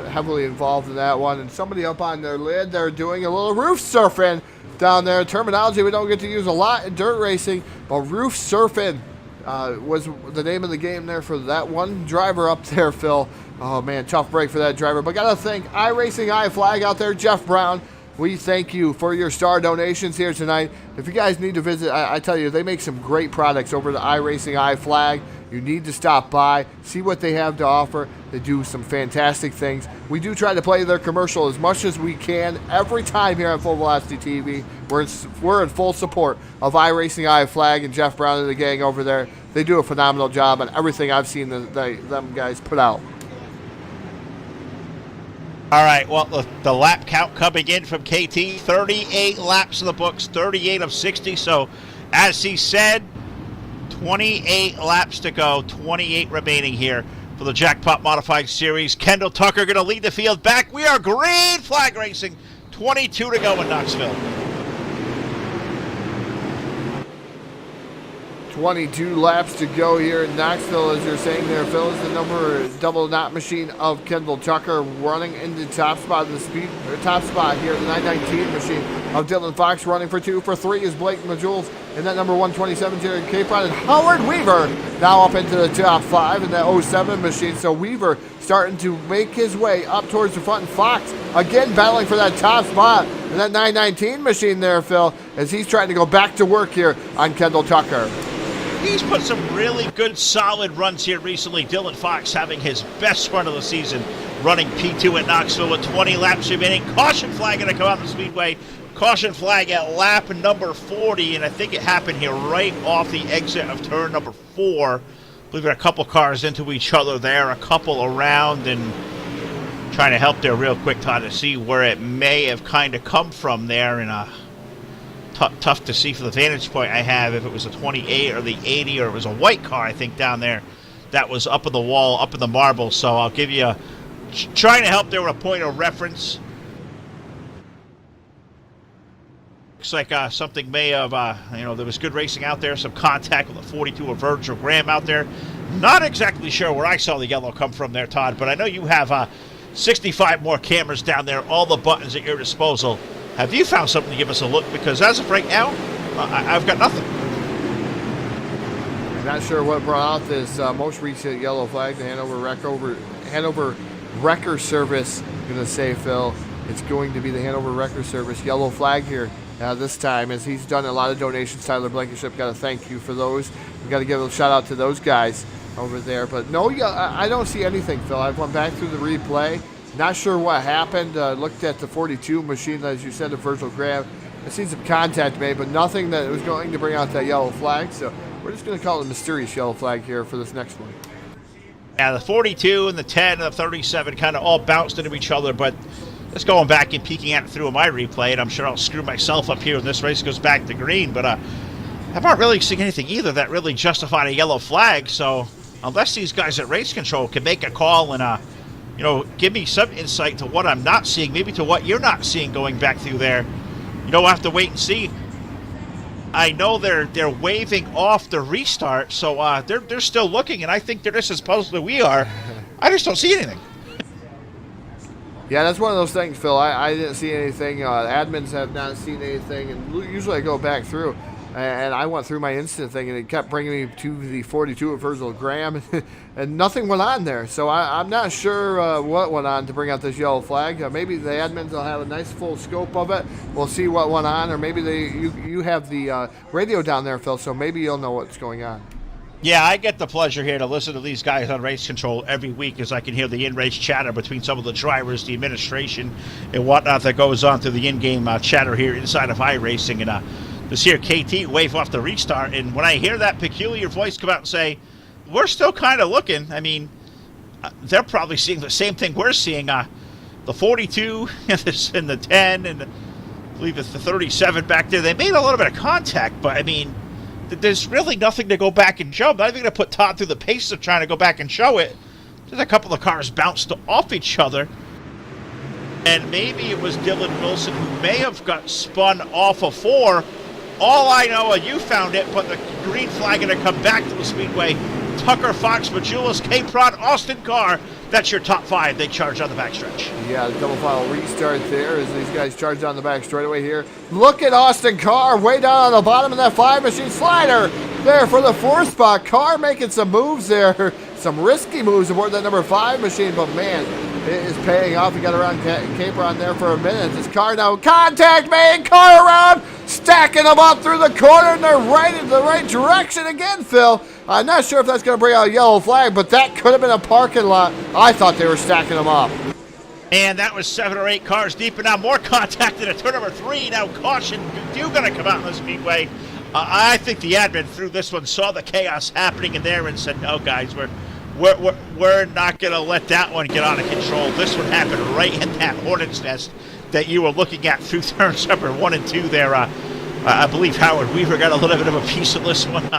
Speaker 3: heavily involved in that one. And somebody up on their lid, they're doing a little roof surfing down there. Terminology we don't get to use a lot in dirt racing, but roof surfing was the name of the game there for that one driver up there, Phil. Oh, man, tough break for that driver. But got to thank iRacing iFlag out there, Jeff Brown. We thank you for your star donations here tonight. If you guys need to visit, I tell you, they make some great products over the iRacing iFlag. You need to stop by, see what they have to offer. They do some fantastic things. We do try to play their commercial as much as we can every time here on Full Velocity TV. We're in full support of iRacing iFlag and Jeff Brown and the gang over there. They do a phenomenal job on everything I've seen them guys put out.
Speaker 2: All right, well, the lap count coming in from KT, 38 laps in the books, 38 of 60. So, as he said, 28 laps to go, 28 remaining here for the Jackpot Modified Series. Kendall Tucker going to lead the field back. We are green flag racing, 22 to go in Knoxville.
Speaker 3: 22 laps to go here in Knoxville, as you're saying there, Phil, is the number double knot machine of Kendall Tucker running into top spot of the speed, or top spot here, the 919 machine of Dylan Fox running for 2. For 3 is Blake Majules, and that number 127 here in Cape Cod, and Howard Weaver now up into the top 5 in that 07 machine. So Weaver starting to make his way up towards the front, and Fox again battling for that top spot in that 919 machine there, Phil, as he's trying to go back to work here on Kendall Tucker.
Speaker 2: He's put some really good, solid runs here recently. Dylan Fox having his best run of the season, running P2 at Knoxville with 20 laps remaining. Caution flag going to come out the speedway. Caution flag at lap number 40, and I think it happened here right off the exit of turn number 4. I believe there are a couple cars into each other there, a couple around, and trying to help there real quick, Todd, to see where it may have kind of come from there, and tough to see from the vantage point I have if it was a 28 or the 80 or it was a white car, I think, down there that was up in the wall, up in the marble. So I'll give you trying to help there with a point of reference. Looks like something may have, there was good racing out there, some contact with a 42 of Virgil Graham out there. Not exactly sure where I saw the yellow come from there, Todd, but I know you have 65 more cameras down there, all the buttons at your disposal. Have you found something to give us a look? Because as of right now, I've got nothing.
Speaker 3: I'm not sure what brought out this most recent yellow flag. The Hanover Wrecker Service, I'm going to say, Phil. It's going to be the Hanover Wrecker Service yellow flag here this time, as he's done a lot of donations. Tyler Blankenship, got to thank you for those. We've got to give a shout out to those guys over there. But no, I don't see anything, Phil. I've went back through the replay. Not sure what happened. Looked at the 42 machine, as you said, of Virgil Graham. I've seen some contact made, but nothing that was going to bring out that yellow flag. So we're just going to call it a mysterious yellow flag here for this next one.
Speaker 2: Yeah, the 42 and the 10 and the 37 kind of all bounced into each other, but just going back and peeking at it through my replay, and I'm sure I'll screw myself up here when this race goes back to green, but I'm not really seeing anything either that really justified a yellow flag. So unless these guys at Race Control can make a call and give me some insight to what I'm not seeing, maybe to what you're not seeing going back through there. We'll have to wait and see. I know they're waving off the restart, so they're still looking, and I think they're just as puzzled as we are. I just don't see anything.
Speaker 3: Yeah, that's one of those things, Phil. I didn't see anything. Admins have not seen anything, and usually I go back through. And I went through my instant thing, and it kept bringing me to the 42 of Virgil Graham, and nothing went on there. So I'm not sure what went on to bring out this yellow flag. Maybe the admins will have a nice full scope of it. We'll see what went on, or maybe you have the radio down there, Phil, so maybe you'll know what's going on.
Speaker 2: Yeah, I get the pleasure here to listen to these guys on Race Control every week, as I can hear the in-race chatter between some of the drivers, the administration, and whatnot that goes on through the in-game chatter here inside of iRacing. And this here KT wave off the restart, and when I hear that peculiar voice come out and say, we're still kind of looking, I mean, they're probably seeing the same thing we're seeing. The 42 and the 10, and I believe it's the 37 back there. They made a little bit of contact, but I mean, there's really nothing to go back and show. I'm not even going to put Todd through the paces of trying to go back and show it. Just a couple of cars bounced off each other. And maybe it was Dylan Wilson who may have got spun off of 4. All I know, you found it, but the green flag going to come back to the speedway. Tucker, Fox, Majulis, K-Prod, Austin Carr. That's your top 5. They charge on the backstretch.
Speaker 3: Yeah, the double file restart there as these guys charge down the back straightaway here. Look at Austin Carr way down on the bottom of that 5 machine slider there for the 4th spot. Carr making some moves there, some risky moves aboard that number 5 machine, but man, it is paying off. He got around Caper on there for a minute. This Carr now contact made. Carr around, stacking them up through the corner, and they're right in the right direction again, Phil. I'm not sure if that's going to bring out a yellow flag, but that could have been a parking lot. I thought they were stacking them up.
Speaker 2: And that was 7 or 8 cars deep, and now more contact at turn number 3. Now caution, you're going to come out in the speedway. I think the admin through this one saw the chaos happening in there and said, no, guys, we're not going to let that one get out of control. This one happened right in that hornet's nest that you were looking at through turns number 1 and 2 there. I believe Howard Weaver got a little bit of a piece of this one.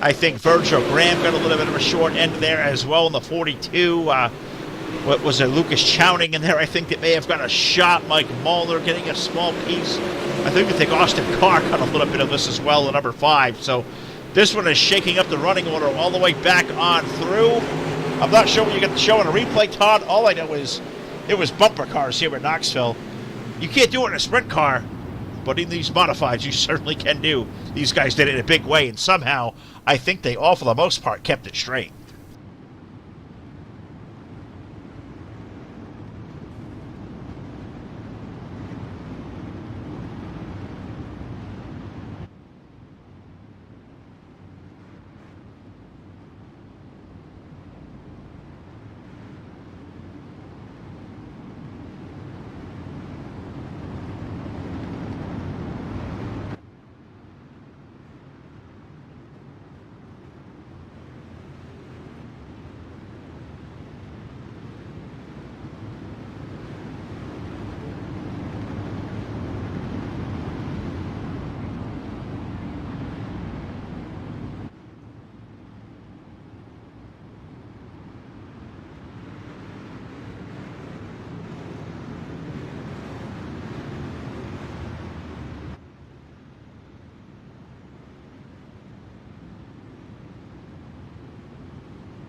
Speaker 2: I think Virgil Graham got a little bit of a short end there as well in the 42. What was it, Lucas Chowning in there? I think that may have got a shot. Mike Muller getting a small piece. I think Austin Carr got a little bit of this as well in number 5. So This one is shaking up the running order all the way back on through. I'm not sure what you get to show in a replay, Todd. All I know is it was bumper cars here at Knoxville. You can't do it in a sprint car, but in these modifieds, you certainly can do. These guys did it in a big way, and somehow, I think they all, for the most part, kept it straight.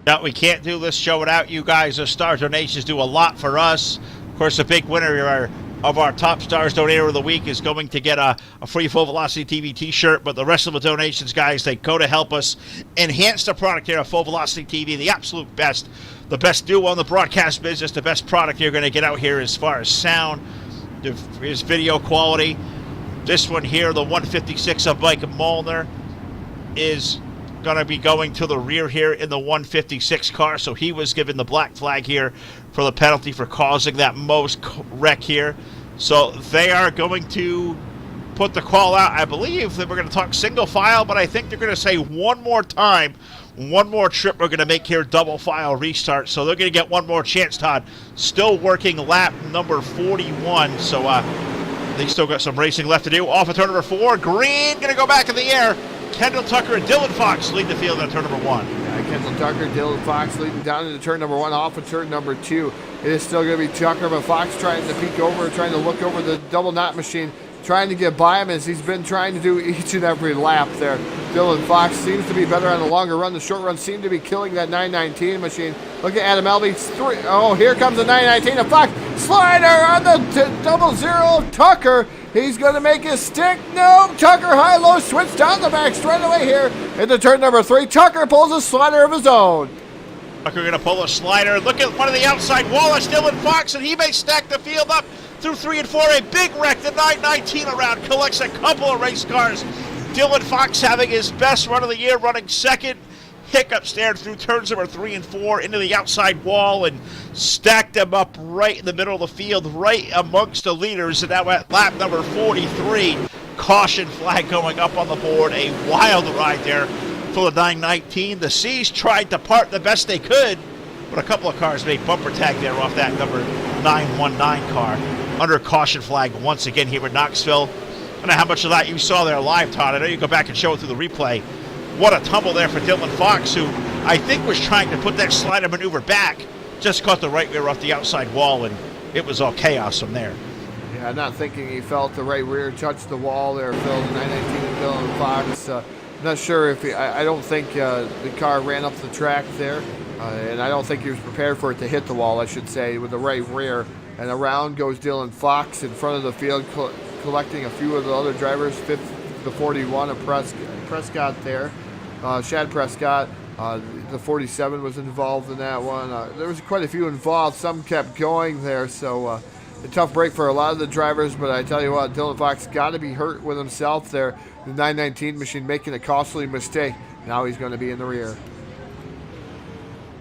Speaker 2: Now, we can't do this show without you guys. The star donations do a lot for us. Of course, the big winner of our Top Stars Donator of the Week is going to get a free Full Velocity TV t-shirt, but the rest of the donations, guys, they go to help us enhance the product here at Full Velocity TV, the absolute best. The best duo in the broadcast business, the best product you're going to get out here as far as sound, is video quality. This one here, the 156 of Mike Molnar, is going to be going to the rear here in the 156 car, so he was given the black flag here for the penalty for causing that most wreck here. So they are going to put the call out. I believe that we're going to talk single file, but I think they're going to say one more time, one more trip we're going to make here, double file restart. So they're going to get one more chance, Todd. Still working lap number 41, so they still got some racing left to do. Off of turn number 4, green, going to go back in the air. Kendall Tucker and Dylan Fox lead the field on turn number 1.
Speaker 3: Yeah, Kendall Tucker, Dylan Fox leading down into turn number 1, off of turn number 2. It is still going to be Tucker, but Fox trying to peek over, trying to look over the double knot machine, trying to get by him as he's been trying to do each and every lap there. Dylan Fox seems to be better on the longer run. The short run seemed to be killing that 919 machine. Look at Adam Elby. Oh, here comes the 919 of Fox. Slider on the double zero of Tucker. He's going to make his stick. No, Tucker high-low switch down the back straightaway here into turn number 3. Tucker pulls a slider of his own.
Speaker 2: Tucker going to pull a slider. Look at one of the outside wall. It's Dylan Fox, and he may stack the field up through 3 and 4. A big wreck. The 919 around collects a couple of race cars. Dylan Fox having his best run of the year, running second. Hiccups there through turns number 3 and 4 into the outside wall and stacked them up right in the middle of the field, right amongst the leaders. And now at lap number 43, caution flag going up on the board. A wild ride there for the 919. The C's tried to part the best they could, but a couple of cars made bumper tag there off that number 919 car. Under caution flag once again here at Knoxville. I don't know how much of that you saw there live, Todd. I know you go back and show it through the replay. What a tumble there for Dylan Fox, who I think was trying to put that slider maneuver back, just caught the right rear off the outside wall, and it was all chaos from there.
Speaker 3: Yeah, not thinking he felt the right rear touch the wall there, Phil. The 919 Dylan Fox. Not sure if I don't think the car ran up the track there, and I don't think he was prepared for it to hit the wall, I should say, with the right rear. And around goes Dylan Fox in front of the field, collecting a few of the other drivers. Fifth, the 41 of Prescott there. Shad Prescott, the 47 was involved in that one. There was quite a few involved. Some kept going there, so a tough break for a lot of the drivers. But I tell you what, Dylan Fox got to be hurt with himself there. The 919 machine making a costly mistake. Now he's going to be in the rear.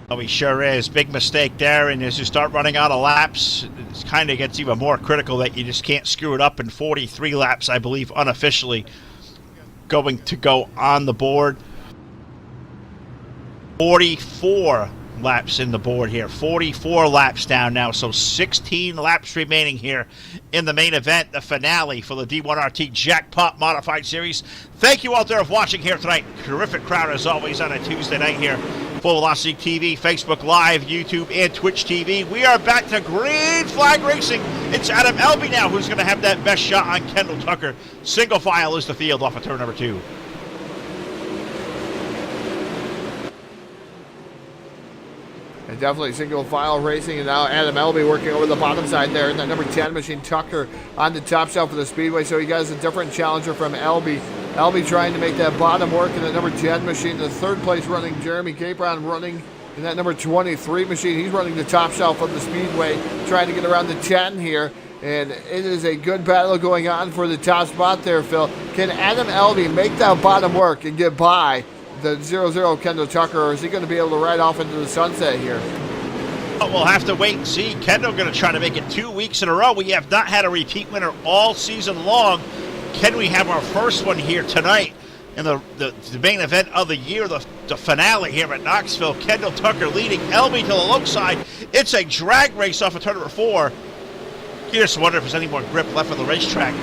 Speaker 2: Oh, he sure is. Big mistake there, and as you start running out of laps, it kind of gets even more critical that you just can't screw it up in 43 laps, I believe, unofficially going to go on the board. 44 laps in the board here. 44 laps down now, so 16 laps remaining here in the main event, the finale for the D1RT Jackpot Modified Series. Thank you out there for watching here tonight. Terrific crowd as always on a Tuesday night here. Full Velocity TV, Facebook Live, YouTube, and Twitch TV. We are back to green flag racing. It's Adam Elby now who's going to have that best shot on Kendall Tucker. Single file is the field off of turn number 2.
Speaker 3: And definitely single file racing, and now Adam Elby working over the bottom side there. And that number 10 machine, Tucker, on the top shelf of the Speedway. So he got a different challenger from Elby. Elby trying to make that bottom work, and that number 10 machine, the third place running Jeremy Capron running in that number 23 machine. He's running the top shelf of the Speedway, trying to get around the 10 here. And it is a good battle going on for the top spot there, Phil. Can Adam Elby make that bottom work and get by the 0-0 Kendall Tucker, or is he going to be able to ride off into the sunset here?
Speaker 2: We'll have to wait and see. Kendall going to try to make it 2 weeks in a row. We have not had a repeat winner all season long. Can we have our first one here tonight in the main event of the year, the finale here at Knoxville? Kendall Tucker leading Elby to the low side. It's a drag race off of turn number 4. You just wonder if there's any more grip left on the racetrack.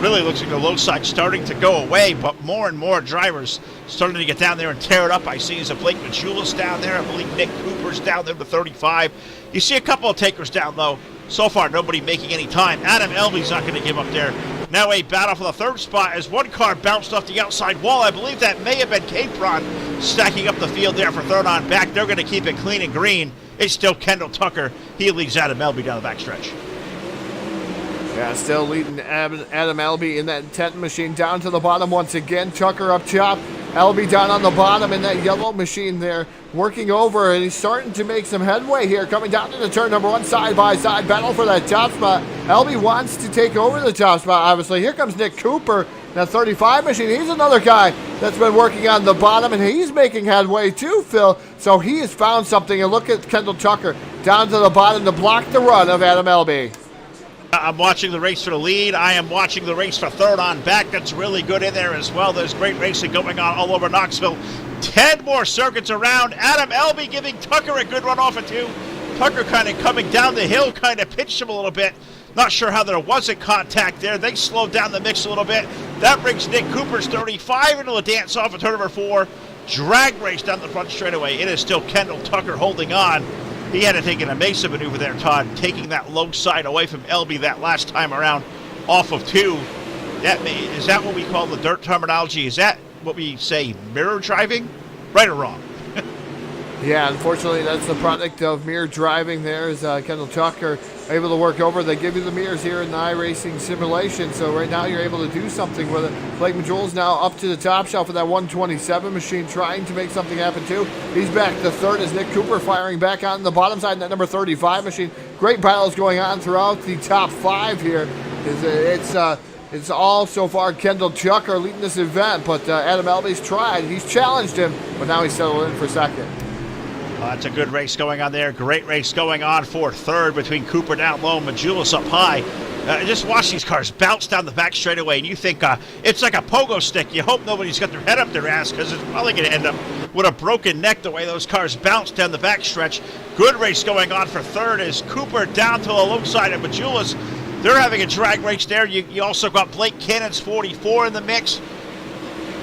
Speaker 2: Really looks like the low side starting to go away, but more and more drivers starting to get down there and tear it up. I see Blake Majulis down there. I believe Nick Cooper's down there to 35. You see a couple of takers down low. So far, nobody making any time. Adam Elby's not going to give up there. Now a battle for the third spot as one car bounced off the outside wall. I believe that may have been Capron stacking up the field there for third on back. They're going to keep it clean and green. It's still Kendall Tucker. He leads Adam Elby down the backstretch.
Speaker 3: Yeah, still leading Adam Elby in that 10th machine down to the bottom once again. Tucker up top, Elby down on the bottom in that yellow machine there, working over, and he's starting to make some headway here, coming down to the turn number 1, side-by-side battle for that top spot. Elby wants to take over the top spot, obviously. Here comes Nick Cooper, that 35 machine. He's another guy that's been working on the bottom, and he's making headway too, Phil. So he has found something, and look at Kendall Tucker down to the bottom to block the run of Adam Elby.
Speaker 2: I'm watching the race for the lead. I am watching the race for third on back. That's really good in there as well. There's great racing going on all over Knoxville. 10 more circuits around. Adam Elby giving Tucker a good run off of 2. Tucker kind of coming down the hill, kind of pitched him a little bit. Not sure how there wasn't contact there. They slowed down the mix a little bit. That brings Nick Cooper's 35 into a dance off of turn number 4. Drag race down the front straightaway. It is still Kendall Tucker holding on. He had to take an Mesa maneuver there, Todd, taking that low side away from Elby that last time around off of 2. Is that what we call the dirt terminology? Is that what we say, mirror driving? Right or wrong?
Speaker 3: Yeah, unfortunately, that's the product of mirror driving there. Is Kendall Tucker able to work over. They give you the mirrors here in the iRacing simulation, so right now you're able to do something with it. Blake Majulis now up to the top shelf of that 127 machine, trying to make something happen too. He's back to third as Nick Cooper firing back on the bottom side in that number 35 machine. Great battles going on throughout the top 5 here. It's all so far Kendall Tucker leading this event, but Adam Elby's tried. He's challenged him, but now he's settled in for second.
Speaker 2: That's a good race going on there. Great race going on for third between Cooper down low and Majulis up high. Just watch these cars bounce down the back straightaway, and you think it's like a pogo stick. You hope nobody's got their head up their ass, because it's probably going to end up with a broken neck the way those cars bounce down the back stretch. Good race going on for third as Cooper down to the low side of Majulis. They're having a drag race there. You also got Blake Cannon's 44 in the mix.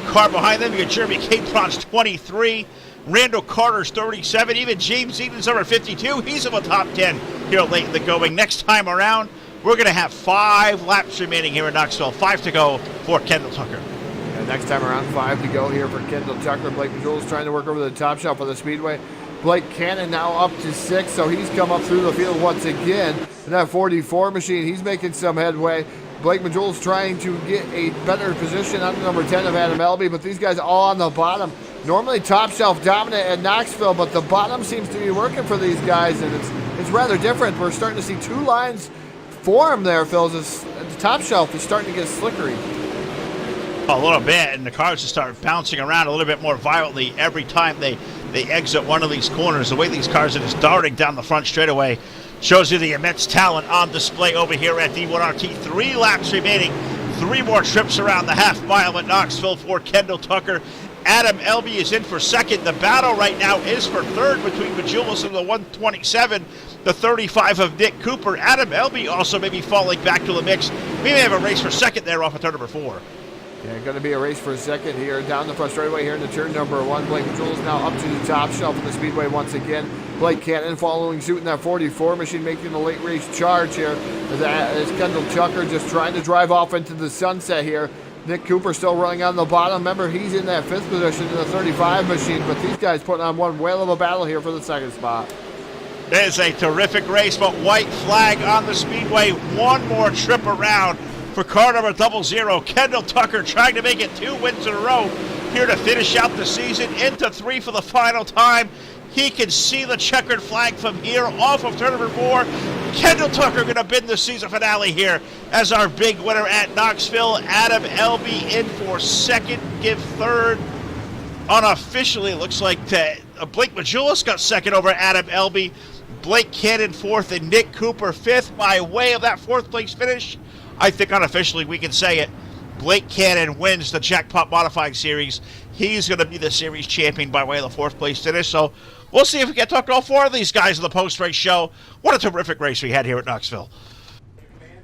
Speaker 2: Car behind them, you got Jeremy Capron's 23. Randall Carter's 37. Even James Eden's number 52. He's in the top 10 here late in the going. Next time around, we're going to have 5 laps remaining here in Knoxville. 5 to go for Kendall Tucker.
Speaker 3: Yeah, next time around, 5 to go here for Kendall Tucker. Blake Majulis trying to work over the top shelf of the Speedway. Blake Cannon now up to 6, so he's come up through the field once again. In that 44 machine, he's making some headway. Blake Majulis trying to get a better position on the number 10 of Adam Elby, but these guys all on the bottom. Normally top shelf dominant at Knoxville, but the bottom seems to be working for these guys, and it's rather different. We're starting to see 2 lines form there, Phil. The top shelf is starting to get slickery.
Speaker 2: A little bit, and the cars just start bouncing around a little bit more violently every time they exit one of these corners. The way these cars are just darting down the front straightaway shows you the immense talent on display over here at D1RT. 3 laps remaining, 3 more trips around the half mile at Knoxville for Kendall Tucker. Adam Elby is in for second. The battle right now is for third between Majulis and the 127, the 35 of Nick Cooper. Adam Elby also may be falling back to the mix. We may have a race for second there off of turn number 4.
Speaker 3: Yeah, going to be a race for a second here down the front straightaway here in the turn number 1. Blake Majulis now up to the top shelf of the Speedway once again. Blake Cannon following suit in that 44 machine, making the late race charge here as Kendall Tucker just trying to drive off into the sunset here. Nick Cooper still running on the bottom. Remember, he's in that 5th position in the 35 machine, but these guys putting on one whale of a battle here for the second spot.
Speaker 2: It is a terrific race, but white flag on the speedway. One more trip around for car number 00. Kendall Tucker trying to make it 2 wins in a row here to finish out the season into 3 for the final time. He can see the checkered flag from here off of turn number 4. Kendall Tucker going to bid the season finale here as our big winner at Knoxville. Adam Elby in for second, give third. Unofficially, looks like Blake Majulis got second over Adam Elby. Blake Cannon fourth and Nick Cooper fifth by way of that fourth place finish. I think unofficially we can say it. Blake Cannon wins the Jackpot Modified Series. He's going to be the series champion by way of the fourth place finish. So we'll see if we can talk to all 4 of these guys in the post-race show. What a terrific race we had here at Knoxville.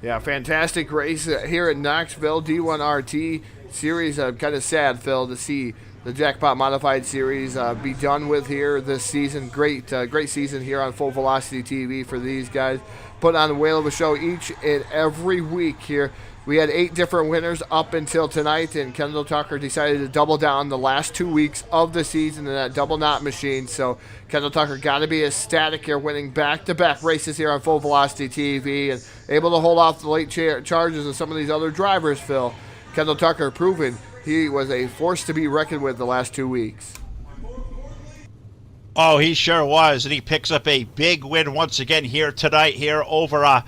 Speaker 3: Yeah, fantastic race here at Knoxville. D1RT series. Kind of sad, Phil, to see the Jackpot Modified Series be done with here this season. Great season here on Full Velocity TV for these guys. Put on a whale of a show each and every week here. We had 8 different winners up until tonight, and Kendall Tucker decided to double down the last 2 weeks of the season in that double knot machine. So Kendall Tucker got to be ecstatic here, winning back-to-back races here on Full Velocity TV and able to hold off the late charges of some of these other drivers, Phil. Kendall Tucker proving he was a force to be reckoned with the last 2 weeks.
Speaker 2: Oh, he sure was, and he picks up a big win once again here tonight here over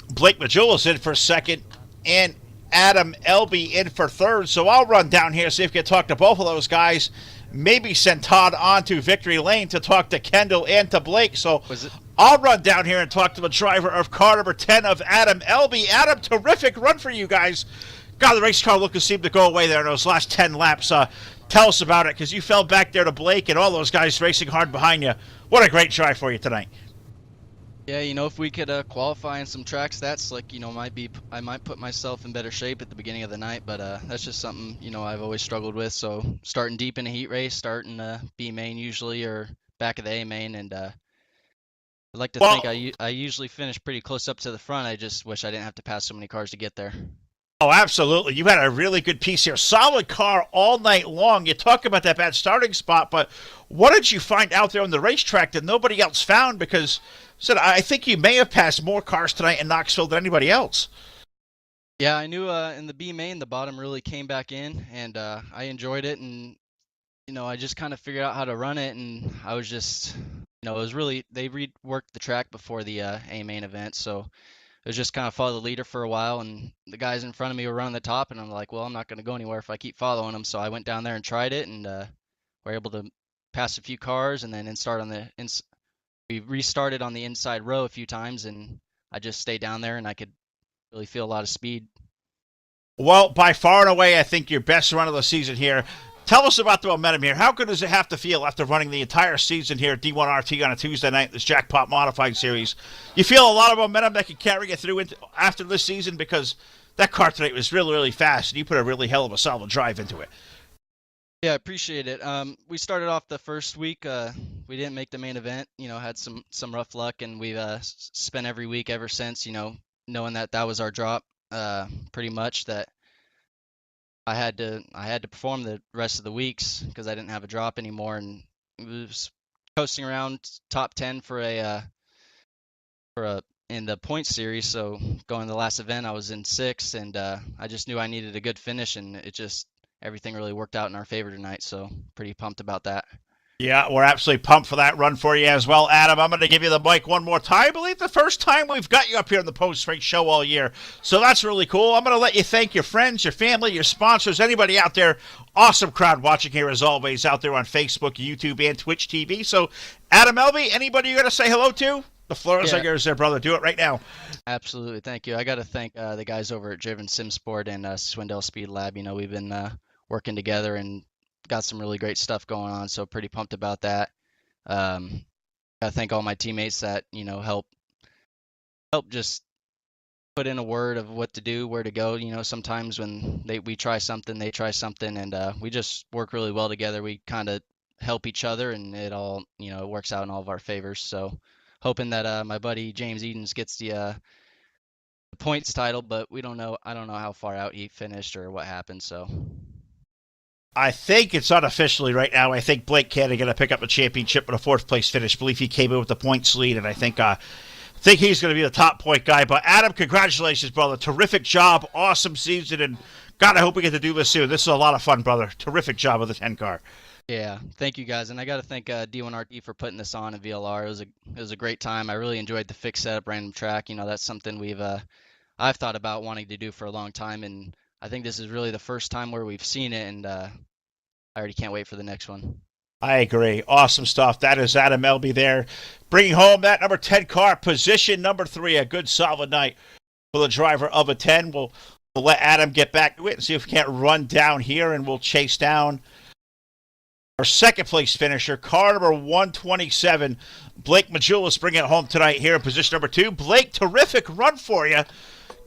Speaker 2: Blake Majulis in for second and Adam Elby in for third. So I'll run down here, see if we can talk to both of those guys. Maybe send Todd on to Victory Lane to talk to Kendall and to Blake. So I'll run down here and talk to the driver of car number 10 of Adam Elby. Adam, terrific run for you guys. God, the race car look seemed to go away there in those last 10 laps. Tell us about it, because you fell back there to Blake and all those guys racing hard behind you. What a great drive for you tonight.
Speaker 4: Yeah, if we could qualify in some track stats, I might put myself in better shape at the beginning of the night, but that's just something, I've always struggled with. So starting deep in a heat race, starting B main usually, or back of the A main, and I'd like to think I usually finish pretty close up to the front. I just wish I didn't have to pass so many cars to get there.
Speaker 2: Oh, absolutely. You had a really good piece here. Solid car all night long. You talk about that bad starting spot, but what did you find out there on the racetrack that nobody else found? Because I think you may have passed more cars tonight in Knoxville than anybody else.
Speaker 4: Yeah, I knew in the B main, the bottom really came back in, and I enjoyed it. And, I just kind of figured out how to run it. And I was just, it was really, they reworked the track before the A main event. So it was just kind of follow the leader for a while, and the guys in front of me were running the top, and I'm like, well, I'm not going to go anywhere if I keep following them. So I went down there and tried it, and were able to pass a few cars, and then we restarted on the inside row a few times, and I just stayed down there, and I could really feel a lot of speed.
Speaker 2: Well, by far and away, I think your best run of the season here. Tell us about the momentum here. How good does it have to feel after running the entire season here at D1RT on a Tuesday night, this Jackpot Modified Series? You feel a lot of momentum that can carry you through after this season, because that car tonight was really, really fast, and you put a really hell of a solid drive into it.
Speaker 4: Yeah, I appreciate it. We started off the first week. We didn't make the main event. Had some rough luck, and we've spent every week ever since. Knowing that was our drop, pretty much that. I had to perform the rest of the weeks because I didn't have a drop anymore, and it was coasting around top 10 in the points series. So going to the last event, I was in 6th, and I just knew I needed a good finish, and everything really worked out in our favor tonight. So pretty pumped about that.
Speaker 2: Yeah, we're absolutely pumped for that run for you as well, Adam. I'm going to give you the mic one more time. I believe the first time we've got you up here in the post-race show all year. So that's really cool. I'm going to let you thank your friends, your family, your sponsors, anybody out there. Awesome crowd watching here as always out there on Facebook, YouTube, and Twitch TV. So, Adam Elby, anybody you're going to say hello to? The floor is yours there, brother. Do it right now.
Speaker 4: Absolutely. Thank you. I got to thank the guys over at Driven Simsport and Swindell Speed Lab. We've been working together and got some really great stuff going on, so pretty pumped about that. I thank all my teammates that help just put in a word of what to do, where to go. Sometimes when we try something, they try something, and we just work really well together. We kind of help each other, and it all it works out in all of our favors. So hoping that my buddy James Edens gets the points title, but we don't know. I don't know how far out he finished or what happened. So.
Speaker 2: I think it's unofficially right now. I think Blake Cannon going to pick up the championship with a fourth place finish. I believe he came in with the points lead, and I think he's going to be the top point guy. But Adam, congratulations, brother. Terrific job. Awesome season. And God, I hope we get to do this soon. This is a lot of fun, brother. Terrific job with the 10 car.
Speaker 4: Yeah, thank you guys, and I got to thank D1RT for putting this on at VLR. It was a great time. I really enjoyed the fixed setup, random track. You know, that's something I've thought about wanting to do for a long time, and I think this is really the first time where we've seen it, and I already can't wait for the next one.
Speaker 2: I agree. Awesome stuff. That is Adam Elby there, bringing home that number 10 car, position number 3. A good solid night for the driver of a 10. We'll let Adam get back to it and see if we can't run down here, and we'll chase down our second place finisher, car number 127. Blake Majulis bringing it home tonight here in position number 2. Blake, terrific run for you.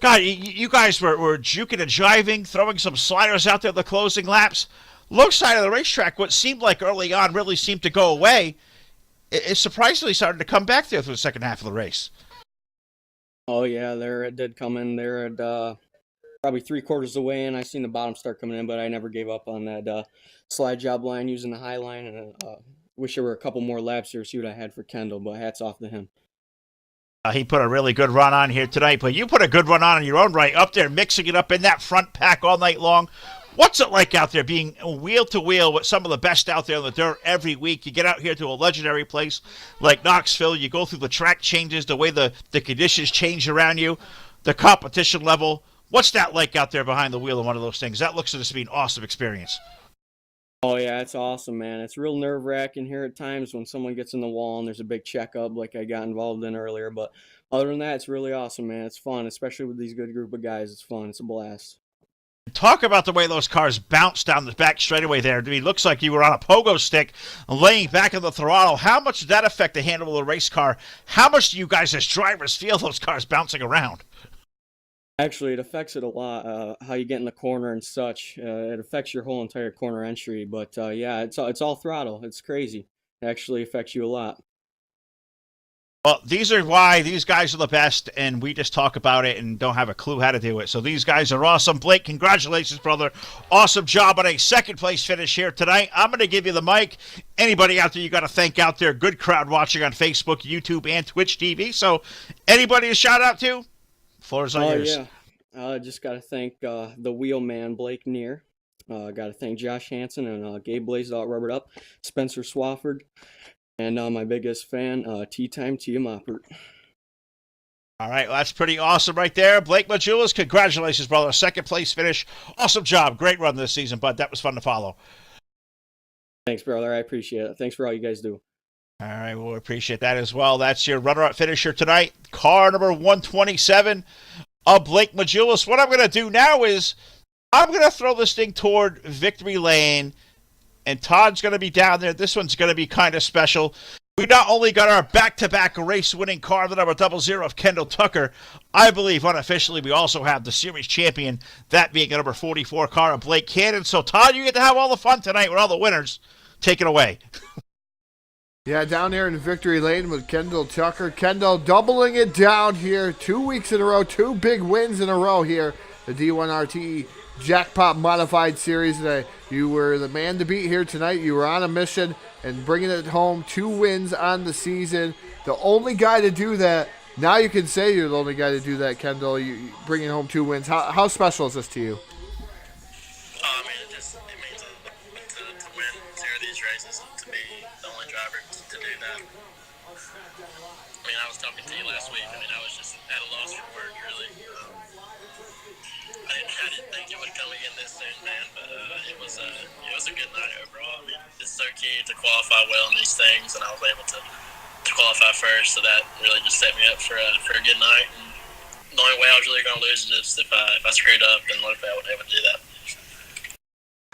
Speaker 2: God, you guys were juking and jiving, throwing some sliders out there the closing laps. Low side of the racetrack, what seemed like early on really seemed to go away. It surprisingly started to come back there through the second half of the race.
Speaker 5: Oh, yeah, it did come in there at probably 3/4 away, and I seen the bottom start coming in, but I never gave up on that slide job line using the high line, and wish there were a couple more laps here to see what I had for Kendall, but hats off to him.
Speaker 2: He put a really good run on here tonight, but you put a good run on in your own right, up there mixing it up in that front pack all night long. What's it like out there being wheel to wheel with some of the best out there on the dirt every week? You get out here to a legendary place like Knoxville, you go through the track changes, the way the conditions change around you, the competition level. What's that like out there behind the wheel of one of those things? That looks to be an awesome experience.
Speaker 5: Oh, yeah, it's awesome, man. It's real nerve-wracking here at times when someone gets in the wall and there's a big checkup like I got involved in earlier. But other than that, it's really awesome, man. It's fun, especially with these good group of guys. It's fun. It's a blast.
Speaker 2: Talk about the way those cars bounce down the back straightaway there. It looks like you were on a pogo stick laying back on the throttle. How much did that affect the handle of the race car? How much do you guys as drivers feel those cars bouncing around?
Speaker 5: Actually, it affects it a lot, how you get in the corner and such. It affects your whole entire corner entry. But, yeah, it's all throttle. It's crazy. It actually affects you a lot.
Speaker 2: Well, these are why these guys are the best, and we just talk about it and don't have a clue how to do it. So these guys are awesome. Blake, congratulations, brother. Awesome job on a second-place finish here tonight. I'm going to give you the mic. Anybody out there you got to thank out there, good crowd watching on Facebook, YouTube, and Twitch TV. So anybody to shout out to? Floor is all yours.
Speaker 5: Yeah. I just got to thank the wheel man, Blake Neer. Got to thank Josh Hansen and Gabe Blaisdell, Rubbered Up, Spencer Swafford, and my biggest fan, Tea Time Tia Moppert.
Speaker 2: All right, well, that's pretty awesome right there. Blake Majulis, congratulations, brother. Second place finish. Awesome job. Great run this season, bud. That was fun to follow.
Speaker 5: Thanks, brother. I appreciate it. Thanks for all you guys do.
Speaker 2: All right, well, we appreciate that as well. That's your runner-up finisher tonight. Car number 127 of Blake Majulis. What I'm going to do now is I'm going to throw this thing toward victory lane, and Todd's going to be down there. This one's going to be kind of special. We not only got our back-to-back race-winning car, the number 00 of Kendall Tucker, I believe unofficially we also have the series champion, that being the number 44 car of Blake Cannon. So, Todd, you get to have all the fun tonight with all the winners. Take it away.
Speaker 3: Yeah, down here in victory lane with Kendall Tucker. Kendall doubling it down here 2 weeks in a row, 2 big wins in a row here. The D1RT Jackpot Modified Series. You were the man to beat here tonight. You were on a mission and bringing it home. 2 wins on the season. The only guy to do that. Now you can say you're the only guy to do that, Kendall. You bringing home 2 wins. How special is this to you?
Speaker 6: I mean, it means to win 0 of these races, to be the only driver to do that. I mean, I was talking to you last week. I mean, I was just at a loss for words, really. I didn't think it would come again this soon, man, but it was a good night overall. I mean, it's so key to qualify well in these things, and I was able to qualify first, so that really just set me up for a good night. And the only way I was really going to lose is just if I screwed up, and luckily I wasn't able to do that.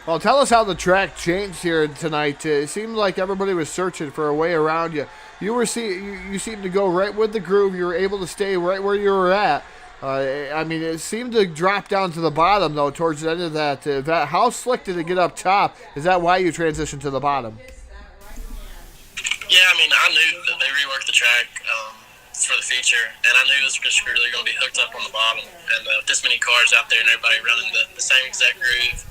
Speaker 3: Well, tell us how the track changed here tonight. It seemed like everybody was searching for a way around you. You seemed to go right with the groove. You were able to stay right where you were at. I mean, it seemed to drop down to the bottom, though, towards the end of that. How slick did it get up top? Is that why you transitioned to the bottom?
Speaker 6: Yeah, I mean, I knew that they reworked the track for the feature, and I knew it was just really going to be hooked up on the bottom. And with this many cars out there and everybody running the same exact groove,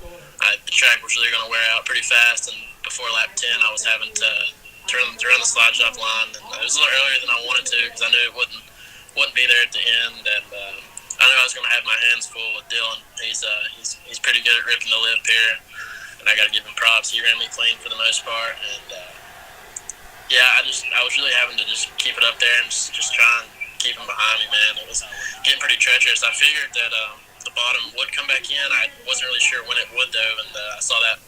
Speaker 6: the track was really going to wear out pretty fast, and before lap 10, I was having to run the slide job line, and it was a little earlier than I wanted to because I knew it wouldn't be there at the end, and I knew I was going to have my hands full with Dylan. He's pretty good at ripping the lip here, and I got to give him props. He ran me clean for the most part, and yeah, I was really having to just keep it up there and just try and keep him behind me, man. It was getting pretty treacherous. I figured that the bottom would come back in. I wasn't really sure when it would, though, and I saw that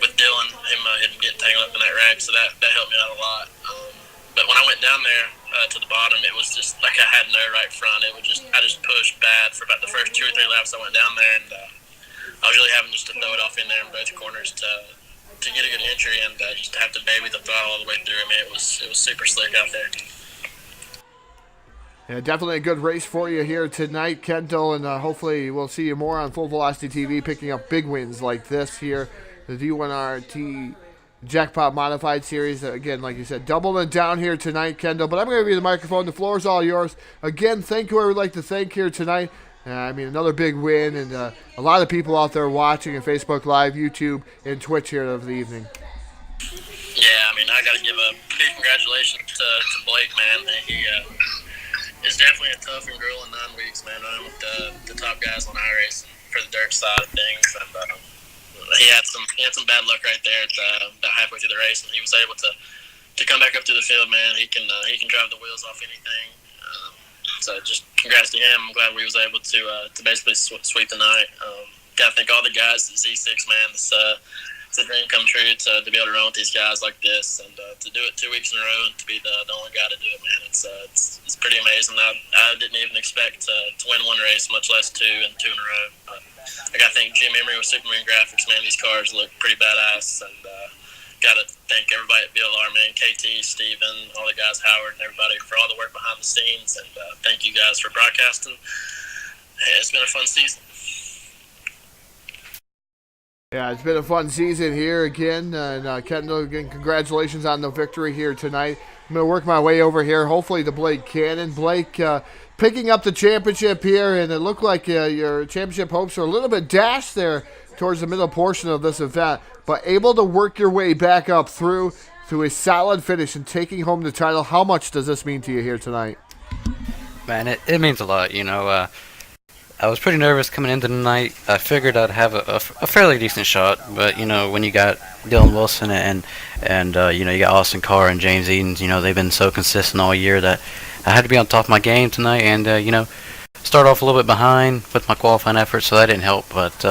Speaker 6: with Dylan, him getting tangled up in that wreck, so that helped me out a lot. But when I went down there to the bottom, it was just like I had no right front. I just pushed bad for about the first 2 or 3 laps I went down there, and I was really having just to throw it off in there in both corners to get a good entry and just have to baby the throttle all the way through. I mean, it was super slick out there.
Speaker 3: Yeah, definitely a good race for you here tonight, Kendall, and hopefully we'll see you more on Full Velocity TV picking up big wins like this here, the D1RT Jackpot Modified Series. Again, like you said, doubling it down here tonight, Kendall, but I'm going to give you the microphone. The floor is all yours. Again, thank you. I would like to thank here tonight. I mean, another big win, and a lot of people out there watching on Facebook Live, YouTube, and Twitch here of the evening.
Speaker 6: Yeah, I mean, I got to give a big congratulations to Blake, man. He it's definitely a tough and grueling 9 weeks, man, running with the top guys on iRacing for the dirt side of things. And he had some bad luck right there at about halfway through the race, and he was able to come back up to the field, man. He can drive the wheels off anything. So just congrats to him. I'm glad we was able to basically sweep the night. Got to thank all the guys at Z6, man. It's a dream come true to be able to run with these guys like this, and to do it 2 weeks in a row and to be the only guy to do it, man. It's pretty amazing. I didn't even expect to win one race, much less two in a row. But I got to thank Jim Emery with Superman Graphics, man. These cars look pretty badass, and got to thank everybody at VLR, man. KT, Steven, all the guys, Howard, and everybody for all the work behind the scenes, and thank you guys for broadcasting. Hey, it's been a fun season.
Speaker 3: Yeah, it's been a fun season here again, and Kendall, again, congratulations on the victory here tonight. I'm going to work my way over here, hopefully to Blake Cannon. Blake picking up the championship here, and it looked like your championship hopes are a little bit dashed there towards the middle portion of this event, but able to work your way back up through to a solid finish and taking home the title. How much does this mean to you here tonight?
Speaker 7: Man, it means a lot, you know. I was pretty nervous coming into the night. I figured I'd have a fairly decent shot, but you know, when you got Dylan Wilson and you know, you got Austin Carr and James Edens, you know, they've been so consistent all year that I had to be on top of my game tonight, and you know, start off a little bit behind with my qualifying efforts, so that didn't help. But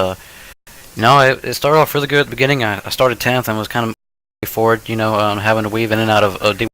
Speaker 7: you know, it started off really good at the beginning. I started 10th and was kind of forward, you know, having to weave in and out of D1RT.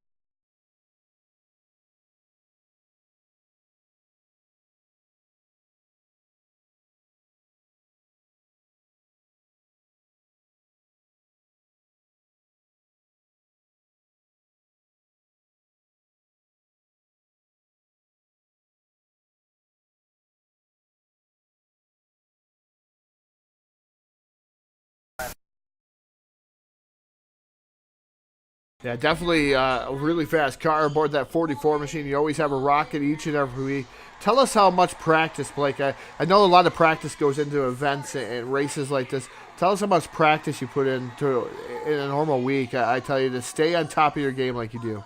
Speaker 3: Yeah, definitely a really fast car aboard that 44 machine. You always have a rocket each and every week. Tell us how much practice, Blake. I know a lot of practice goes into events and races like this. Tell us how much practice you put into in a normal week. I tell you to stay on top of your game like you do.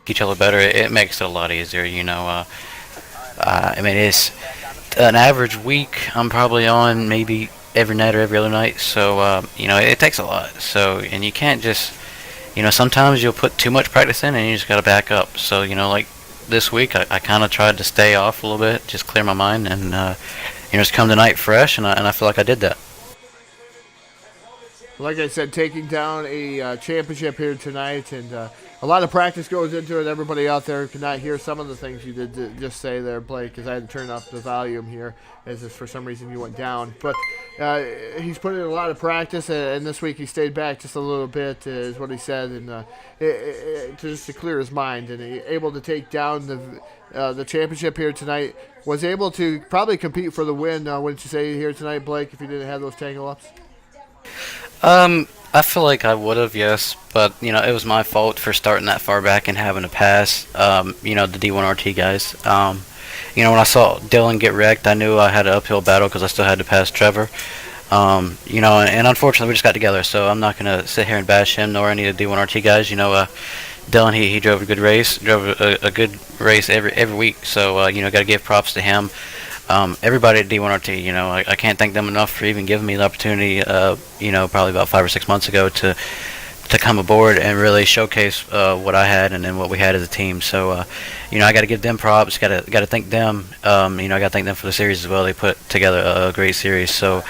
Speaker 7: Each other better, it makes it a lot easier, you know. I mean, it's an average week. I'm probably on maybe every night or every other night, so you know, it takes a lot. So, and you can't just, you know, sometimes you'll put too much practice in and you just got to back up. So, you know, like this week, I kind of tried to stay off a little bit, just clear my mind, and you know, just come tonight fresh, and I feel like I did that.
Speaker 3: Like I said, taking down a championship here tonight, and a lot of practice goes into it. Everybody out there could not hear some of the things you did just say there, Blake, because I had to turn up the volume here, as if for some reason you went down. But he's put in a lot of practice, and this week he stayed back just a little bit, is what he said, and just to clear his mind, and he able to take down the championship here tonight. Was able to probably compete for the win, wouldn't you say, here tonight, Blake, if you didn't have those tangle ups?
Speaker 7: I feel like I would have, yes, but it was my fault for starting that far back and having to pass. The D1RT guys. When I saw Dylan get wrecked, I knew I had an uphill battle because I still had to pass Trevor. And unfortunately we just got together, so I'm not gonna sit here and bash him nor any of the D1RT guys. Dylan he drove a good race, every week, so got to give props to him. Everybody at D1RT, I can't thank them enough for even giving me the opportunity, probably about 5 or 6 months ago to come aboard and really showcase what I had and then what we had as a team. So, I got to give them props. Got to thank them. I got to thank them for the series as well. They put together a great series. So,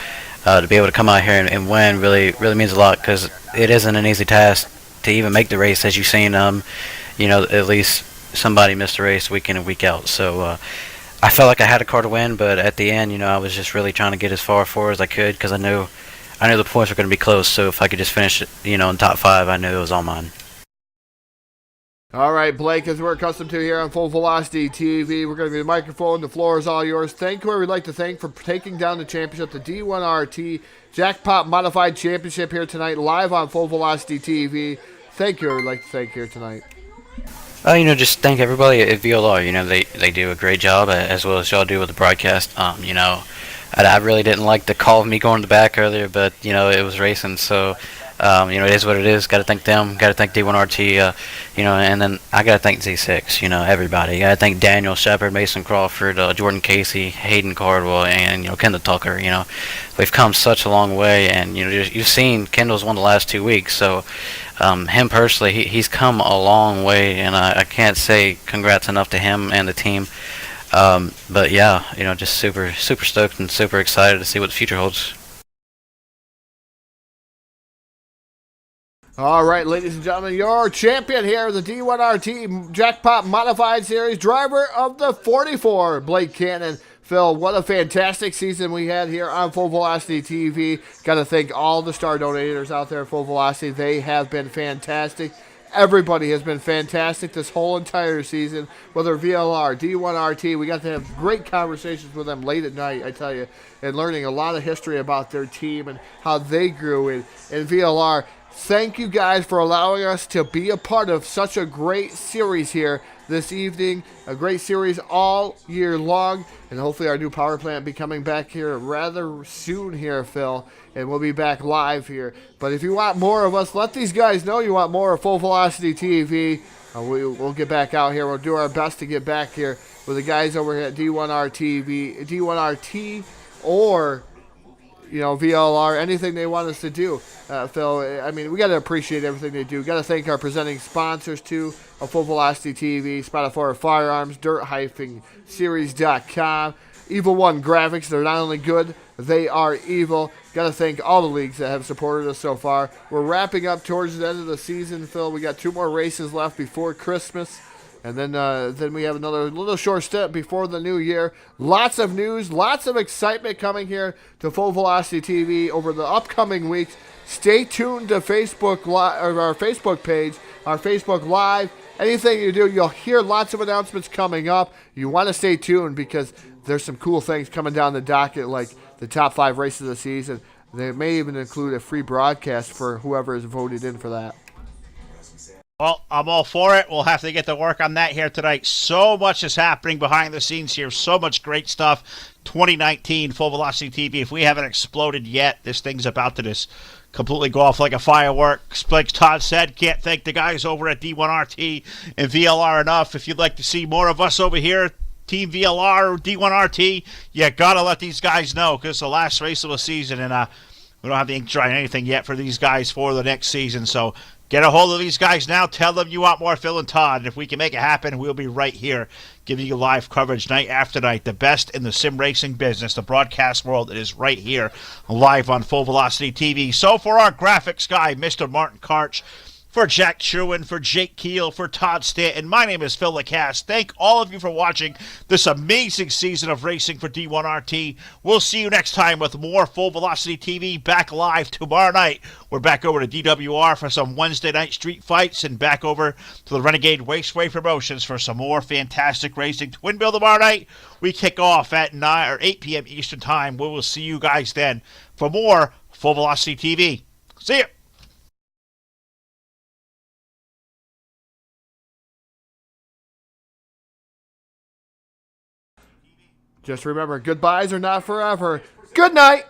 Speaker 7: to be able to come out here and win really means a lot, because it isn't an easy task to even make the race, as you've seen. At least somebody missed a race week in and week out. So. I felt like I had a car to win, but at the end, I was just really trying to get as far forward as I could, because I knew the points were going to be close. So if I could just finish it, in top 5, I knew it was all mine.
Speaker 3: All right, Blake, as we're accustomed to here on Full Velocity TV, we're going to be the microphone. The floor is all yours. Thank whoever we'd like to thank for taking down the championship, the D1RT Jackpot Modified Championship here tonight, live on Full Velocity TV. Thank you whoever we'd like to thank here tonight.
Speaker 7: Just thank everybody at VLR. They do a great job, as well as y'all do with the broadcast. I really didn't like the call of me going to the back earlier, but it was racing, so it is what it is. Got to thank them. Got to thank D1RT. And then I got to thank Z6. Everybody. Got to thank Daniel Shepard, Mason Crawford, Jordan Casey, Hayden Cardwell, and Kendall Tucker. We've come such a long way, and you've seen Kendall's won the last 2 weeks, so. Him personally, he's come a long way, and I can't say congrats enough to him and the team. But yeah, just super stoked and super excited to see what the future holds.
Speaker 3: All right, ladies and gentlemen, your champion here, the D1RT Jackpot Modified Series, driver of the 44, Blake Cannon. Phil, what a fantastic season we had here on Full Velocity TV. Got to thank all the star donators out there at Full Velocity. They have been fantastic. Everybody has been fantastic this whole entire season, whether VLR, D1RT. We got to have great conversations with them late at night, I tell you, and learning a lot of history about their team and how they grew in VLR. Thank you guys for allowing us to be a part of such a great series here this evening. A great series all year long. And hopefully our new power plant will be coming back here rather soon here, Phil. And we'll be back live here. But if you want more of us, let these guys know you want more of Full Velocity TV. We'll get back out here. We'll do our best to get back here with the guys over here at D1RT or VLR, anything they want us to do, Phil. I mean, we got to appreciate everything they do. Got to thank our presenting sponsors, too, of Full Velocity TV, Spotify Firearms, Dirt-Series.com, Evil One Graphics. They're not only good, they are evil. Got to thank all the leagues that have supported us so far. We're wrapping up towards the end of the season, Phil. We got 2 more races left before Christmas. And then we have another little short step before the new year. Lots of news, lots of excitement coming here to Full Velocity TV over the upcoming weeks. Stay tuned to Facebook or our Facebook page, our Facebook Live. Anything you do, you'll hear lots of announcements coming up. You want to stay tuned because there's some cool things coming down the docket, like the top 5 races of the season. They may even include a free broadcast for whoever is voted in for that.
Speaker 2: Well, I'm all for it. We'll have to get to work on that here tonight. So much is happening behind the scenes here. So much great stuff. 2019 Full Velocity TV. If we haven't exploded yet, this thing's about to just completely go off like a firework. Like Todd said, can't thank the guys over at D1RT and VLR enough. If you'd like to see more of us over here, Team VLR or D1RT, you got to let these guys know, because it's the last race of the season, and we don't have the ink dry on anything yet for these guys for the next season. So get a hold of these guys now. Tell them you want more Phil and Todd. And if we can make it happen, we'll be right here giving you live coverage night after night. The best in the sim racing business, the broadcast world, it is right here live on Full Velocity TV. So for our graphics guy, Mr. Martin Karch, For Jack Truin, for Jake Keel, for Todd Stanton, my name is Phil Lacasse. Thank all of you for watching this amazing season of racing for D1RT. We'll see you next time with more Full Velocity TV back live tomorrow night. We're back over to DWR for some Wednesday night street fights and back over to the Renegade Raceway Promotions for some more fantastic racing. Twinville tomorrow night, we kick off at 9 or 8 p.m. Eastern Time. We will see you guys then for more Full Velocity TV. See ya!
Speaker 3: Just remember, goodbyes are not forever. Good night.